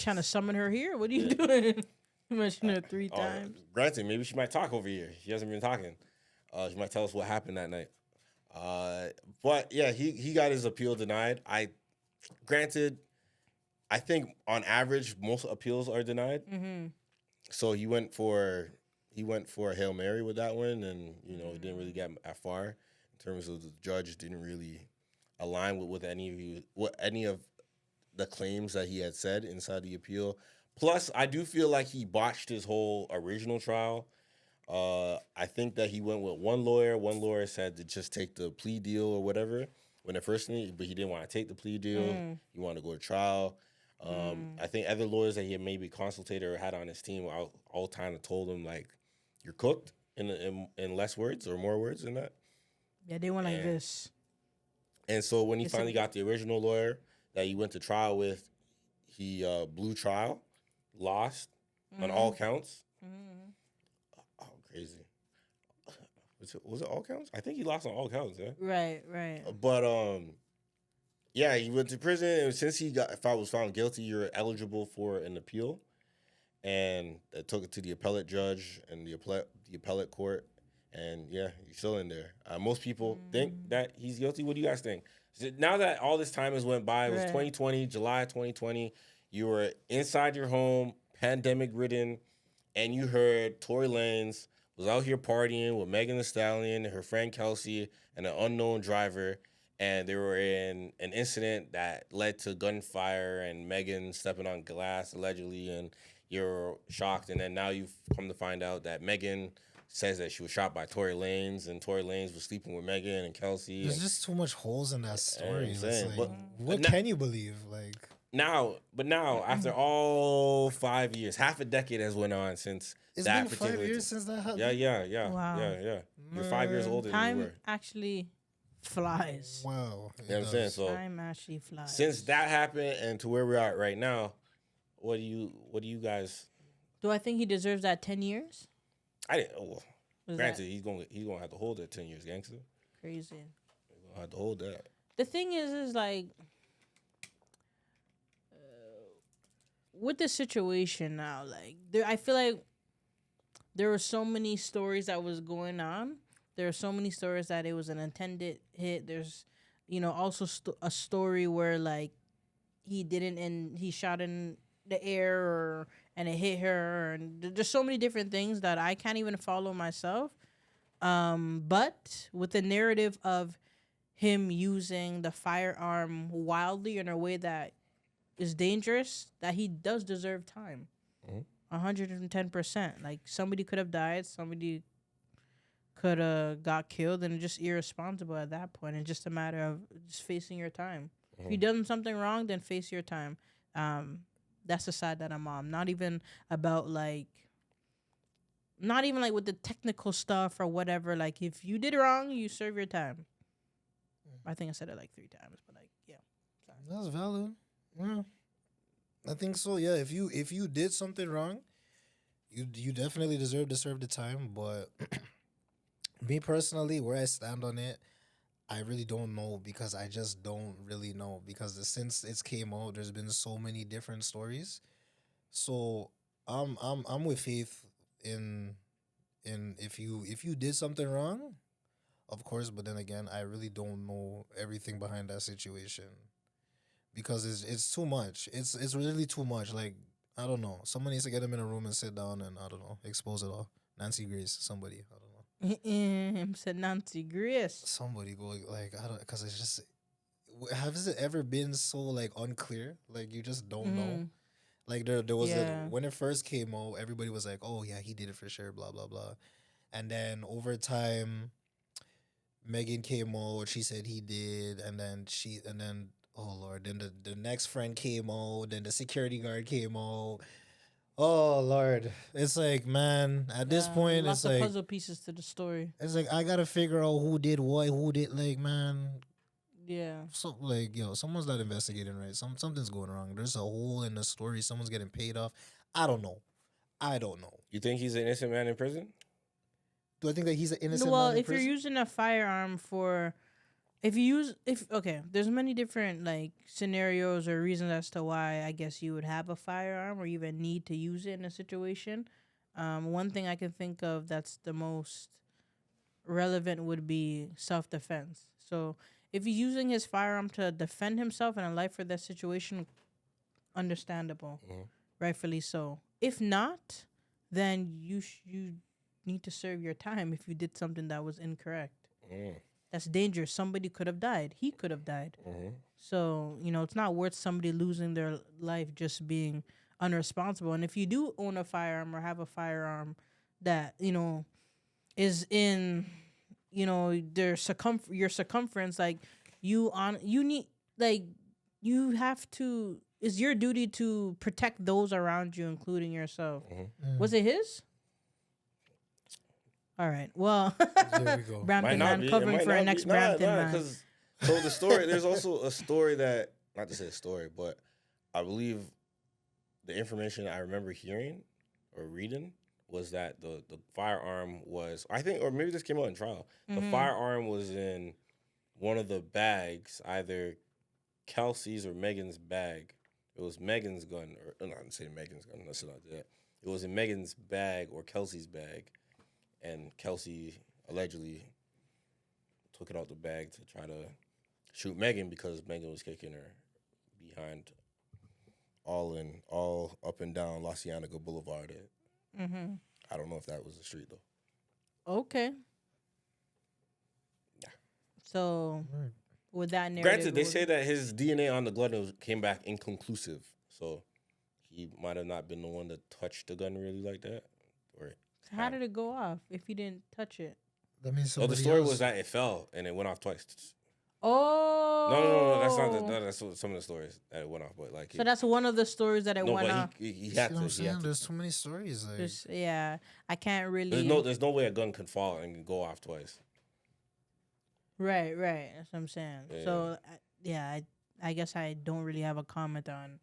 Trying to summon her here? What are you doing? You mentioned her 3 times. Granted, maybe she might talk over here. She hasn't been talking. She might tell us what happened that night. But yeah, he got his appeal denied. Granted, I think on average most appeals are denied. Mm-hmm. So he went for a Hail Mary with that one, and it didn't really get that far in terms of the judge didn't really align with any of the claims that he had said inside the appeal. Plus, I do feel like he botched his whole original trial. I think that he went with one lawyer. One lawyer said to just take the plea deal or whatever when it first thing, but he didn't want to take the plea deal. He wanted to go to trial. I think other lawyers that he had maybe consulted or had on his team all time told him like, "You're cooked," in less words or more words than that. Yeah, they went like this. And so when he finally got the original lawyer that he went to trial with, he blew trial, lost on all counts. Oh, crazy. Was it all counts? I think he lost on all counts, yeah. Right. But yeah, he went to prison, and since if I was found guilty, you're eligible for an appeal. And they took it to the appellate judge and the appellate court, and yeah, he's still in there. Most people think that he's guilty. What do you guys think? Now that all this time has went by, it was 2020, July 2020. You were inside your home, pandemic-ridden, and you heard Tory Lanez was out here partying with Megan Thee Stallion, her friend Kelsey, and an unknown driver, and they were in an incident that led to gunfire and Megan stepping on glass, allegedly, and you're shocked. And then now you've come to find out that Megan says that she was shot by Tory Lanez, and Tory Lanez was sleeping with Megan and Kelsey. There's just too much holes in that story. What can you believe? Like, now, after all 5 years, half a decade has went on since It's that been particular. 5 years since that happened. Yeah. Wow. Yeah. You're 5 years older than you Time were. actually flies. Wow. You know what I'm saying? So Time actually flies. since that happened and to where we are right now, what do you guys? Do I think he deserves that 10 years? I didn't. Well, Was granted, that he's gonna have to hold that 10 years, gangster. crazy? He's gonna have to hold that. The thing is like, with the situation now, like, I feel like there were so many stories that was going on. There are so many stories that it was an intended hit. There's, also a story where like he didn't and he shot in the air and it hit her, and there's so many different things that I can't even follow myself. But with the narrative of him using the firearm wildly in a way that is dangerous, that he does deserve time. 110%. Like, somebody could have died, somebody could have got killed, and just irresponsible at that point. And just a matter of just facing your time. If you done something wrong, then face your time. That's the side that I'm on. Not even about like with the technical stuff or whatever. Like, if you did wrong, you serve your time. I think I said it like 3 times, but like, yeah. Sorry. That's valid. Yeah. I think so. Yeah. If you did something wrong, you definitely deserve to serve the time. But me personally, where I stand on it, I really don't know, because I just don't really know, because since it's came out, there's been so many different stories. So I'm with Faith in if you did something wrong, of course, but then again, I really don't know everything behind that situation, because it's too much. It's really too much. Like, I don't know. Someone needs to get him in a room and sit down and, I don't know, expose it all. Nancy Grace, somebody, I don't know. Said Nancy Grace. Somebody go like, I don't, because it's just, has it ever been so like unclear? Like, you just don't know. Like, there was when it first came out, everybody was like, oh yeah, he did it for sure, blah blah blah. And then over time, Megan came out, she said he did, and then oh Lord, then the next friend came out, then the security guard came out. Oh Lord, it's like, man, at this point, lots it's of like puzzle pieces to the story. It's like, I gotta figure out who did what, like, man. Yeah. So like, someone's not investigating right. Something's going wrong. There's a hole in the story. Someone's getting paid off. I don't know. You think he's an innocent man in prison? Do I think that he's an innocent Well, man in if prison? you're using a firearm there's many different like scenarios or reasons as to why I guess you would have a firearm or even need to use it in a situation. One thing I can think of that's the most relevant would be self-defense. So if he's using his firearm to defend himself in a life or death situation, understandable, rightfully so. If not, then you need to serve your time if you did something that was incorrect. That's dangerous. Somebody could have died. He could have died. So, it's not worth somebody losing their life just being unresponsible. And if you do own a firearm or have a firearm that, is in, your circumference, like it's your duty to protect those around you, including yourself. Was it his? All right. Well, There we go. Brampton man covering for our next Brampton man. So the story, there's also a story that, not to say a story, but I believe the information I remember hearing or reading was that the firearm was, I think, or maybe this came out in trial. The firearm was in one of the bags, either Kelsey's or Megan's bag. It was Megan's gun, or no, I'm saying Megan's gun. Let's not do that. It was in Megan's bag or Kelsey's bag. And Kelsey allegedly took it out the bag to try to shoot Megan because Megan was kicking her behind all up and down La Cienega Boulevard. I don't know if that was the street, though. Okay. Yeah. So, with that narrative... Granted, they say that his DNA on the gun came back inconclusive. So, he might have not been the one that touched the gun really like that. Or... How did it go off if he didn't touch it? That means the story was that it fell and it went off twice. Oh. No. That's not that's some of the stories that it went off. But like, so that's one of the stories that it went off. He had to. I'm saying? There's too many stories. Like. I can't really. There's no way a gun can fall and go off twice. Right. That's what I'm saying. Yeah. So I guess I don't really have a comment on.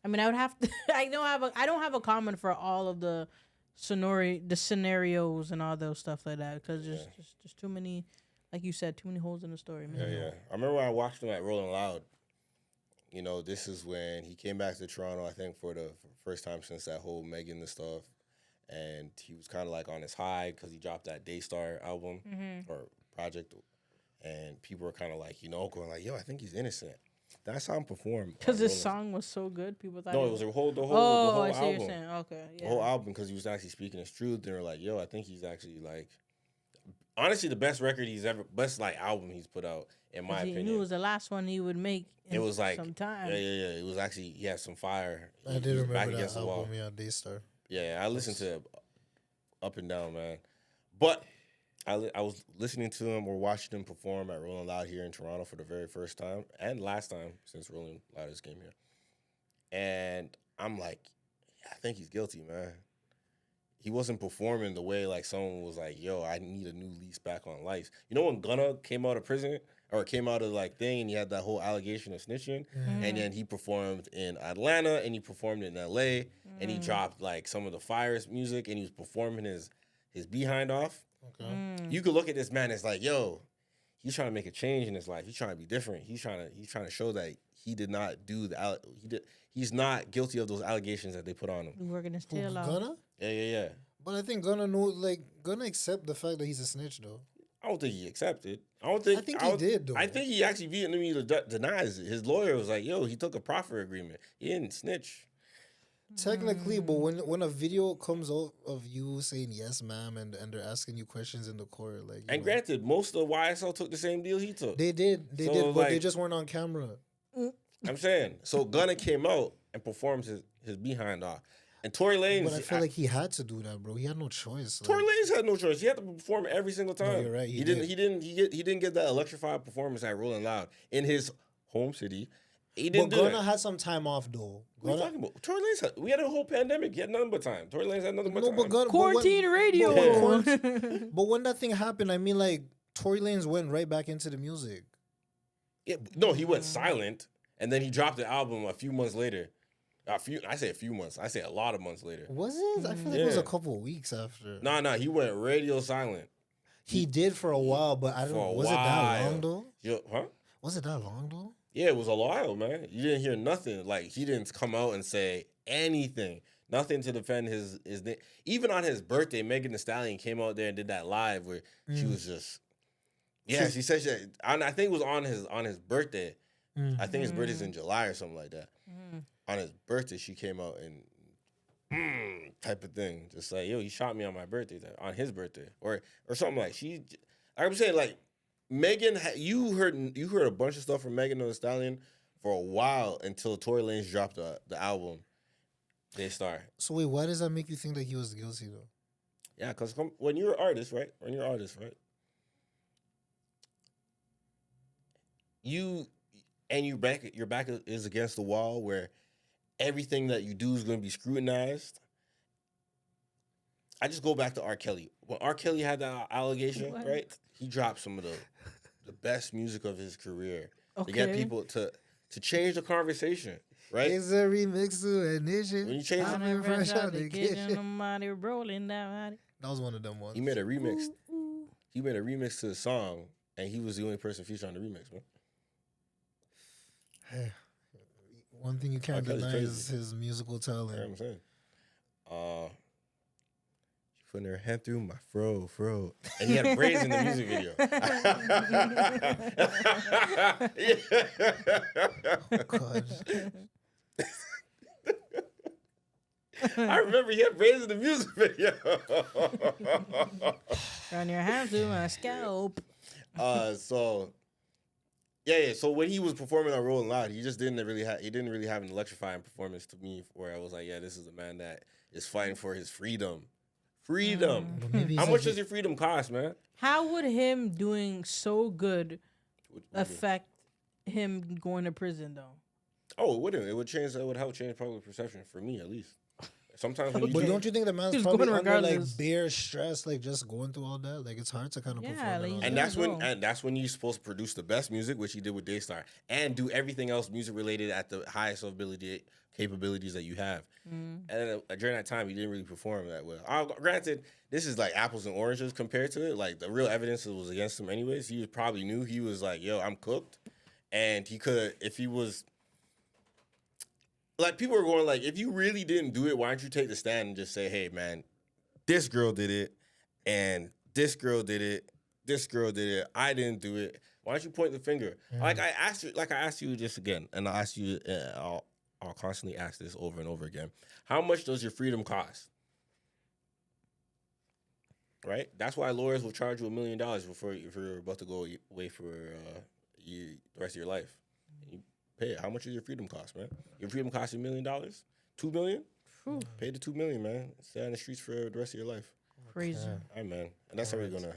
I mean, I would have to. I don't have a comment for all of the scenarios and all those stuff like that because there's too many. Like you said, too many holes in the story, man. Yeah. I remember when I watched him at Rolling Loud. You know, this is when he came back to Toronto, I think, for the first time since that whole Megan and stuff. And he was kind of like on his high because he dropped that Daystar album or project. And people were kind of like, going like, yo, I think he's innocent. That's how him perform. Because this song was so good, people thought. No, it was the whole I see album. what you're saying. Okay, yeah. The whole album because he was actually speaking his truth. They were like, yo, I think he's actually like, honestly, the best record best like album he's put out, in my opinion. He knew it was the last one he would make. It was like some time. Yeah. It was actually he had some fire. I did remember that album, Daystar. Yeah, I listened to it up and down, man. But I was listening to him or watching him perform at Rolling Loud here in Toronto for the very first time and last time since Rolling Loud just came here. And I'm like, I think he's guilty, man. He wasn't performing the way like someone was like, yo, I need a new lease back on life. You know when Gunna came out of prison or came out of like thing and he had that whole allegation of snitching and then he performed in Atlanta and he performed in LA and he dropped like some of the Fires music and he was performing his behind off. Okay. You could look at this man as like, yo, he's trying to make a change in his life. He's trying to be different. He's trying to show that he did not do he's not guilty of those allegations that they put on him. Working his tail off. Gunna? Yeah. But I think Gunna accept the fact that he's a snitch though. I don't think he accepted. I think he did though. I think he actually vehemently denies it. His lawyer was like, yo, he took a proffer agreement. He didn't snitch. Technically, but when a video comes out of you saying yes, ma'am, and they're asking you questions in the court, like and granted, most of YSL took the same deal he took. They did, but they just weren't on camera. I'm saying, so Gunna came out and performed his behind off, and Tory Lanez. But I feel like he had to do that, bro. He had no choice. Tory Lanez had no choice. He had to perform every single time. No, you're right. He didn't get that electrified performance at Rolling Loud in his home city. He didn't but Gunna had some time off though. What are you talking about? Tory Lanez we had a whole pandemic. He had nothing but time. Tory Lanez had nothing but time. Quarantine radio. But when that thing happened, I mean, like Tory Lanez went right back into the music. Yeah, no, he went silent, and then he dropped the album a few months later. I say a few months. I say a lot of months later. Was it? I feel like it was a couple of weeks after. No, he went radio silent. He did for a while, but I don't know. Was it that long though? Huh? Was it that long though? Yeah, it was a while, man. You didn't hear nothing. Like, he didn't come out and say anything. Nothing to defend his name. Even on his birthday, Megan Thee Stallion came out there and did that live where she was just... Yeah, she said she... I think it was on his birthday. I think his birthday's in July or something like that. On his birthday, she came out and... type of thing. Just like, yo, he shot me on my birthday. On his birthday. Or something like... I'm saying, like... Megan, you heard a bunch of stuff from Megan Thee Stallion for a while until Tory Lanez dropped the album, Daystar. So wait, why does that make you think that he was guilty though? Yeah, because when you're an artist, right? Your back is against the wall where everything that you do is going to be scrutinized. I just go back to R. Kelly. When R. Kelly had that allegation, right? He dropped some of the best music of his career to get people to change the conversation, right? It's a remix to Ignition. When you change fresh out the kitchen, rolling down. That was one of them ones. He made a remix. He made a remix to the song, and he was the only person featured on the remix, man. Hey, one thing you can't deny is his musical talent. You know what I'm saying? Putting her hand through my fro. And he had braids in the music video. Oh, God. I remember he had braids in the music video. Run your hand through my scalp. So when he was performing on Rolling Loud, he just didn't really have an electrifying performance to me where I was like, yeah, this is a man that is fighting for his freedom. How much does your freedom cost, man? How would him doing so good affect him going to prison though? Oh, it wouldn't. It would change. It would help change public perception for me at least. Sometimes, when you but don't you think the man's He's probably going under like regardless. bare stress, like just going through all that? Like it's hard to kind of perform. like, And all he's and that. that's when you're supposed to produce the best music, which he did with Daystar, and do everything else music related at the highest capabilities that you have. And during that time, he didn't really perform that well. Granted, this is like apples and oranges compared to it. Like the real evidence was against him, anyways. He probably knew he was like, "Yo, I'm cooked," and he could, if he was. Like, people are going, like, if you really didn't do it, why don't you take the stand and just say, hey, man, this girl did it, and this girl did it, this girl did it, I didn't do it. Why don't you point the finger? Like I asked you just again, and I'll ask you, I'll constantly ask this over and over again. How much does your freedom cost? Right? That's why lawyers will charge you $1 million if you're about to go away for the rest of your life. Pay it. How much does your freedom cost, man? Your freedom costs $1 million? $2 million? Pay the $2 million, man. Stay on the streets for the rest of your life. Crazy. All right, man. And that's how we're gonna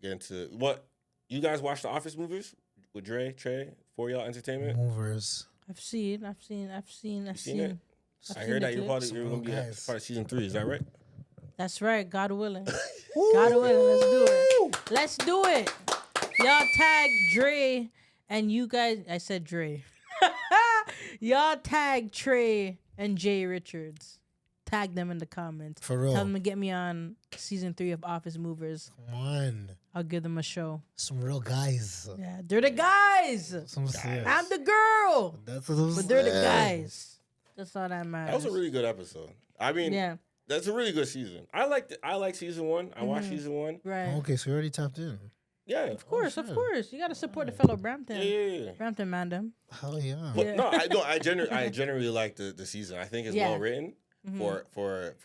get into what you guys watch the Office movies with Dre, Trey, for y'all entertainment. Movers. I've seen it. I heard that you're clips. gonna be part of season 3. Is that right? That's right. God willing. God willing. Let's do it. Y'all tag Dre and you guys. I said Dre. Y'all tag Trey and Jay Richards. Tag them in the comments. For real. Tell them to get me on season 3 of Office Movers. Come on. I'll give them a show. Some real guys. Yeah, they're the guys. Some serious. I'm the girl. That's what I'm But they're the saying. guys. That's all that matters. That was a really good episode. I mean, yeah. That's a really good season. I like season 1. I watched season 1. Right. Okay, so you already tapped in. Yeah. Of course. You got to support the fellow Brampton. Yeah. Brampton man. Hell yeah. But no, I generally like the season. I think it's well written for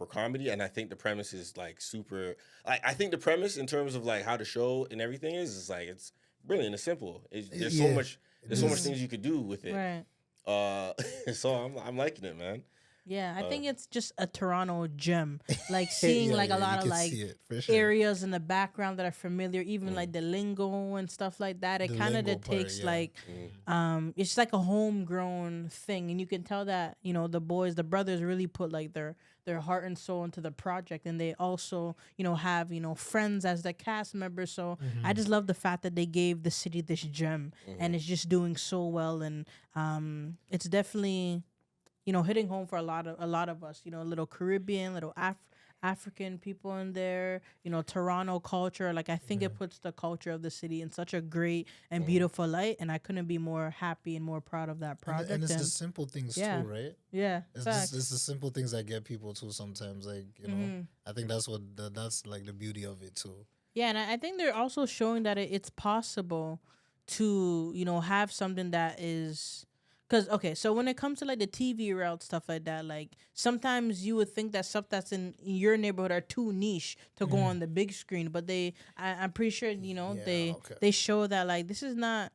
comedy, and I think the premise is like super. I think the premise in terms of like how the show and everything is like it's brilliant. It's simple. There's so much things you could do with it. Right. So I'm liking it, man. Yeah, I think it's just a Toronto gem. Like seeing like a lot of like areas in the background that are familiar, even like the lingo and stuff like that. It kind of takes like, it's like a homegrown thing, and you can tell that the brothers really put like their heart and soul into the project, and they also have friends as the cast members. So I just love the fact that they gave the city this gem, and it's just doing so well, and it's definitely. Hitting home for a lot of us, little Caribbean, little African people in there, Toronto culture. Like, I think it puts the culture of the city in such a great and beautiful light. And I couldn't be more happy and more proud of that project. And it's the simple things too, right? Yeah. It's the simple things that get people too sometimes. Like, I think that's that's like the beauty of it too. Yeah. And I think they're also showing that it's possible to, have something that is... Because, okay, so when it comes to, like, the TV route, stuff like that, like, sometimes you would think that stuff that's in your neighborhood are too niche to go on the big screen. But I'm pretty sure, they show that, like, this is not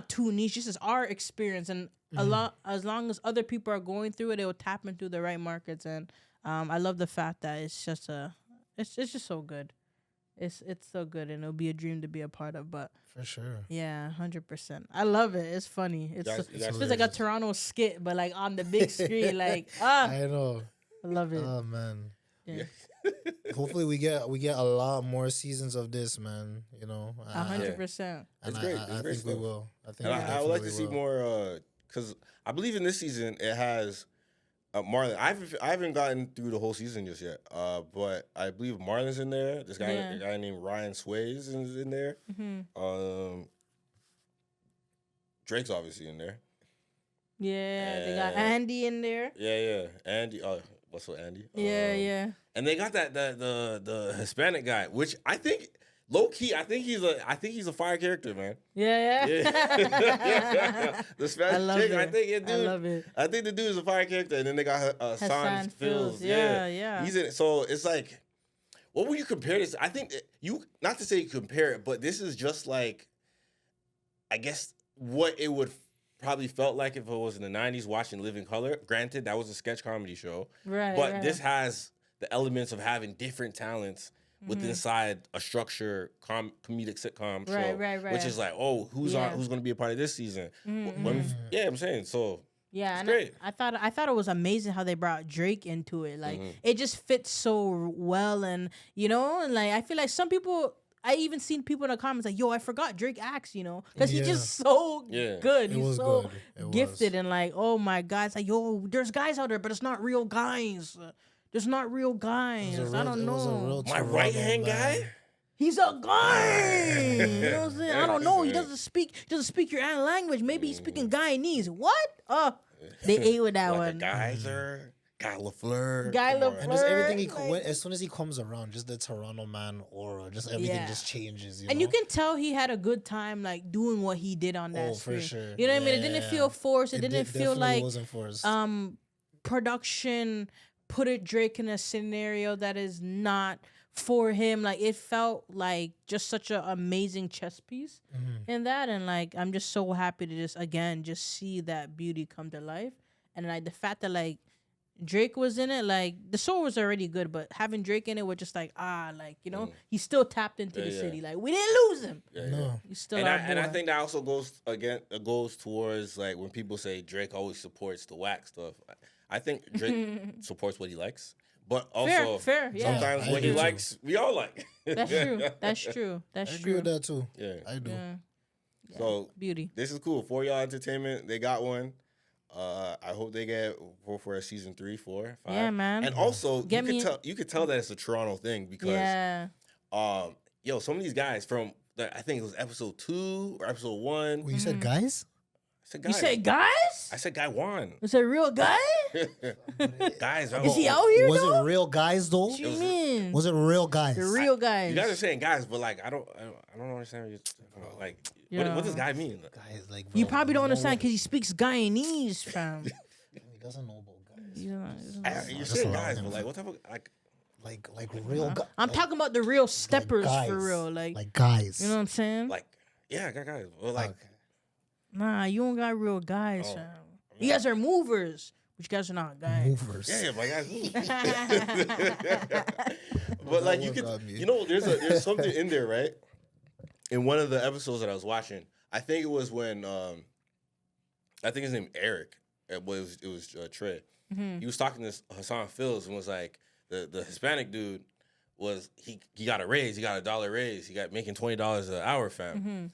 too niche. This is our experience. And as long as other people are going through it, it will tap into the right markets. And I love the fact that it's just it's just so good. It's so good, and it'll be a dream to be a part of. But for sure, yeah, 100%. I love it. It's funny. It feels like a Toronto skit, but like on the big screen. Like I know. I love it. Oh man. Yeah. Hopefully we get a lot more seasons of this, man. 100%. It's great. I think we will. I would like to see more because I believe in this season it has. Marlon, I haven't gotten through the whole season just yet, but I believe Marlon's in there. This guy, a guy named Ryan Sways is in there. Drake's obviously in there. Yeah, they got Andy in there. Yeah, Andy. What's with Andy? Yeah. And they got the Hispanic guy, which I think. Low key, I think he's a fire character, man. Yeah. The Spanish chick, I think dude. I love it. I think the dude is a fire character, and then they got Hassan Fields. Yeah. He's in it. So it's like, what would you compare this? I think not to say you compare it, but this is just like, I guess what it would probably felt like if it was in the 90s watching Living Color. Granted, that was a sketch comedy show, right? But this has the elements of having different talents. with inside a structure comedic sitcom show, Right. which is like, oh, who's going to be a part of this season? I'm saying so. Yeah, it's great. I thought it was amazing how they brought Drake into it. Like it just fits so well, and and like I feel like some people. I even seen people in the comments like, "Yo, I forgot Drake acts," because he's just so good. He's so gifted, and like, oh my God, it's like, yo, there's guys out there, but it's not real guys. There's not real guys. I don't know. My right hand guy. He's a guy. You know what I'm saying? I don't know. He doesn't speak your own language. Maybe he's speaking Guyanese. What? They ate with that one. A geyser. Guy LaFleur. And just everything as soon as he comes around, just the Toronto man aura, just everything just changes. And you can tell he had a good time, like doing what he did on that. For sure. You know what I mean? It didn't feel forced. It didn't feel like wasn't forced. Production put Drake in a scenario that is not for him. Like it felt like just such an amazing chess piece in that, and like I'm just so happy to just see that beauty come to life, and like the fact that like Drake was in it, like the song was already good, but having Drake in it was just like he still tapped into the city. Like we didn't lose him. No, he's still and I think that also goes towards like when people say Drake always supports the whack stuff. I think Drake supports what he likes, but also fair. Sometimes what he likes, we all like. That's true. I agree with that too. Yeah, I do. Yeah. So beauty. This is cool. For y'all entertainment, they got one. I hope they get for a season 3, 4, 5. Yeah, man. And also, you could tell that it's a Toronto thing because, some of these guys from I think it was episode 2 or episode 1. Well, you said guys. I said guys. You said guys? I said guy Juan. Is it a real guy? Guys. Is he out here? Was it real guys though? What you mean? Was it real guys? The real guys. You guys are saying guys, but like I don't understand what you're talking about. Like what does guy mean? Guys, like you probably don't understand because he speaks Guyanese, fam. He doesn't know about guys. You're saying guys, but like what type of like real guys? I'm talking about the real steppers guys. for real, like guys. You know what I'm saying? Like I got guys, but like. Okay. Nah, you don't got real guys, fam. You guys are movers, but you guys are not guys. Movers. Yeah, my guys move. But like you could, there's something in there, right? In one of the episodes that I was watching, I think it was when I think his name Eric. It was Trey. He was talking to Hassan Phillips and was like the Hispanic dude was he got a raise, he got $1 raise, he got making $20 an hour, fam,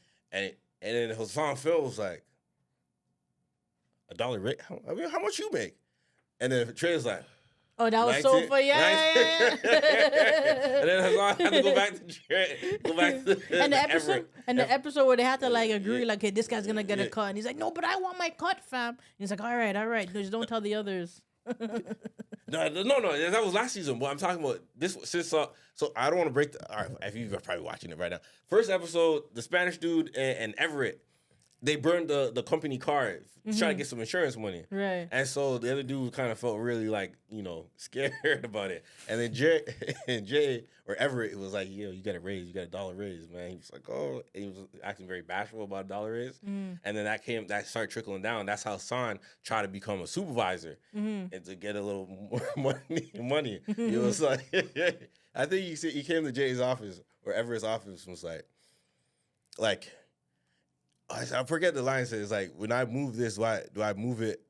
And then Hassan Phil was like, $1 rate? How much you make? And then Trey was like, oh, that was so funny. Yeah. And then Hassan had to go back to Trey. And the episode where they had to like agree, like, hey, this guy's gonna get a cut. And he's like, no, but I want my cut, fam. And he's like, all right. Just don't tell the others. No, that was last season. But I'm talking about this since. So I don't want to break the. All right, if you're probably watching it right now. First episode, the Spanish dude and Everett, they burned the company car to try to get some insurance money. Right. And so the other dude kind of felt really like scared about it. And then Jay or Everett was like, yo, you got a raise, you got $1 raise, man. He was like, oh, and he was acting very bashful about $1 raise. And then that started trickling down. That's how Son tried to become a supervisor and to get a little more money. He was like, I think he came to Jay's office or Everett's office and was like, I forget the line says like, when I move this, do I move it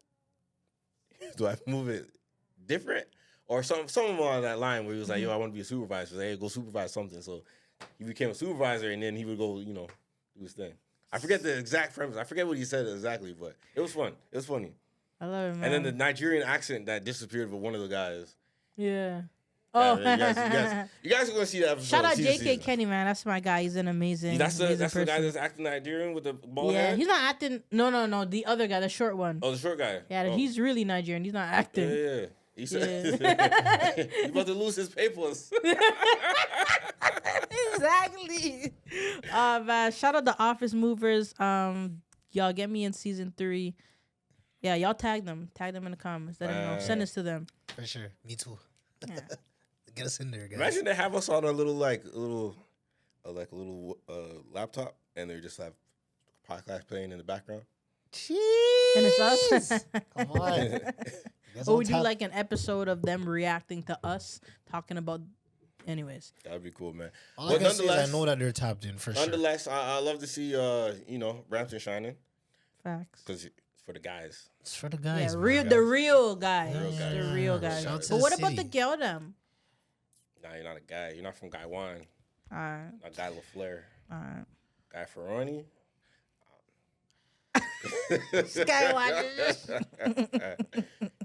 different? Or something along that line where he was like, yo, I want to be a supervisor. So, hey, go supervise something. So he became a supervisor and then he would go, do his thing. I forget the exact premise. I forget what he said exactly, but it was fun. It was funny. I love it, man. And then the Nigerian accent that disappeared with one of the guys. Yeah. Oh, you guys are gonna see that episode. Shout out J.K. Kenny, man. That's my guy. He's an amazing. That's the person. guy that's acting Nigerian with the bald Yeah, head? he's not acting. No. The other guy, the short one. Oh, the short guy. Yeah, he's really Nigerian. He's not acting. Yeah. He said he's about to lose his papers. Exactly. Man, shout out the Office Movers. Y'all get me in season 3. Yeah, y'all tag them. Tag them in the comments. Let them know. Send this to them. For sure. Me too. Yeah. Get us in there, guys. Imagine they have us on a little laptop, and they just have podcast playing in the background. Jeez. And it's us. Come on. Or we do like an episode of them reacting to us, talking about anyways. That would be cool, man. All I can say is I know that they're tapped in for sure. Nonetheless, I love to see Brampton shining. Facts. Because it's for the guys. It's for the guys. Yeah, man. the real guys. Yeah. The real guys. Shout out to But the what about city. the girl them? Nah, you're not a guy. You're not from Guy Wine. Alright. Not Guy LaFleur. Alright. Guy Ferroni. Skywatch.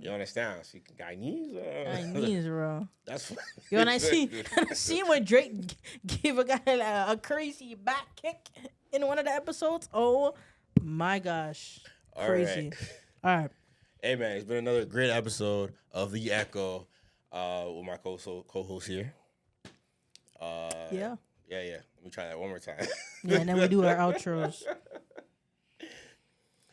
You understand? See, Guyanese. Chinese, bro. That's Yo, and I seen when Drake gave a guy a crazy back kick in one of the episodes. Oh my gosh, crazy. All right. Hey man, it's been another great episode of The Echo with my co-host here. Yeah. Yeah. Let me try that one more time. Yeah, and then we do our outros.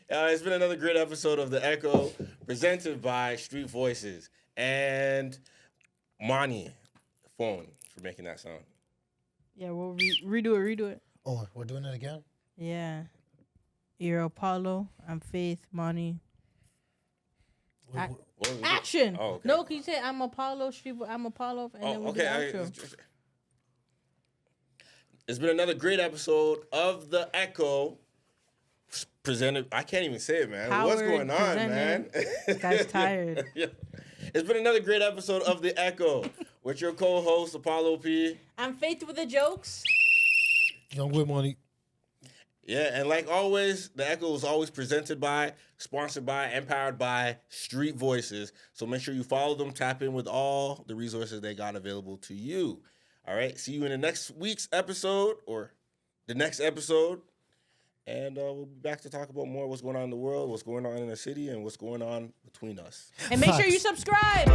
It's been another great episode of The Echo, presented by Street Voices and Moni Phone for making that sound. Yeah, we'll redo it. Oh, we're doing it again? Yeah. You're Apollo. I'm Faith. Moni. Action. Oh, okay. No, can you say I'm Apollo? I'm Apollo, and then we'll do the outro. It's been another great episode of The Echo. Presented, I can't even say it, man. What's going on, man? This guy's tired. Yeah. It's been another great episode of The Echo with your co-host, Apollo P. I'm Faith with the jokes. YoungBoy Money. Yeah, and like always, The Echo is always presented by, sponsored by, and powered by Street Voices. So make sure you follow them, tap in with all the resources they got available to you. All right, see you in the next week's episode or the next episode. And we'll be back to talk about more what's going on in the world, what's going on in the city, and what's going on between us. And make sure you subscribe.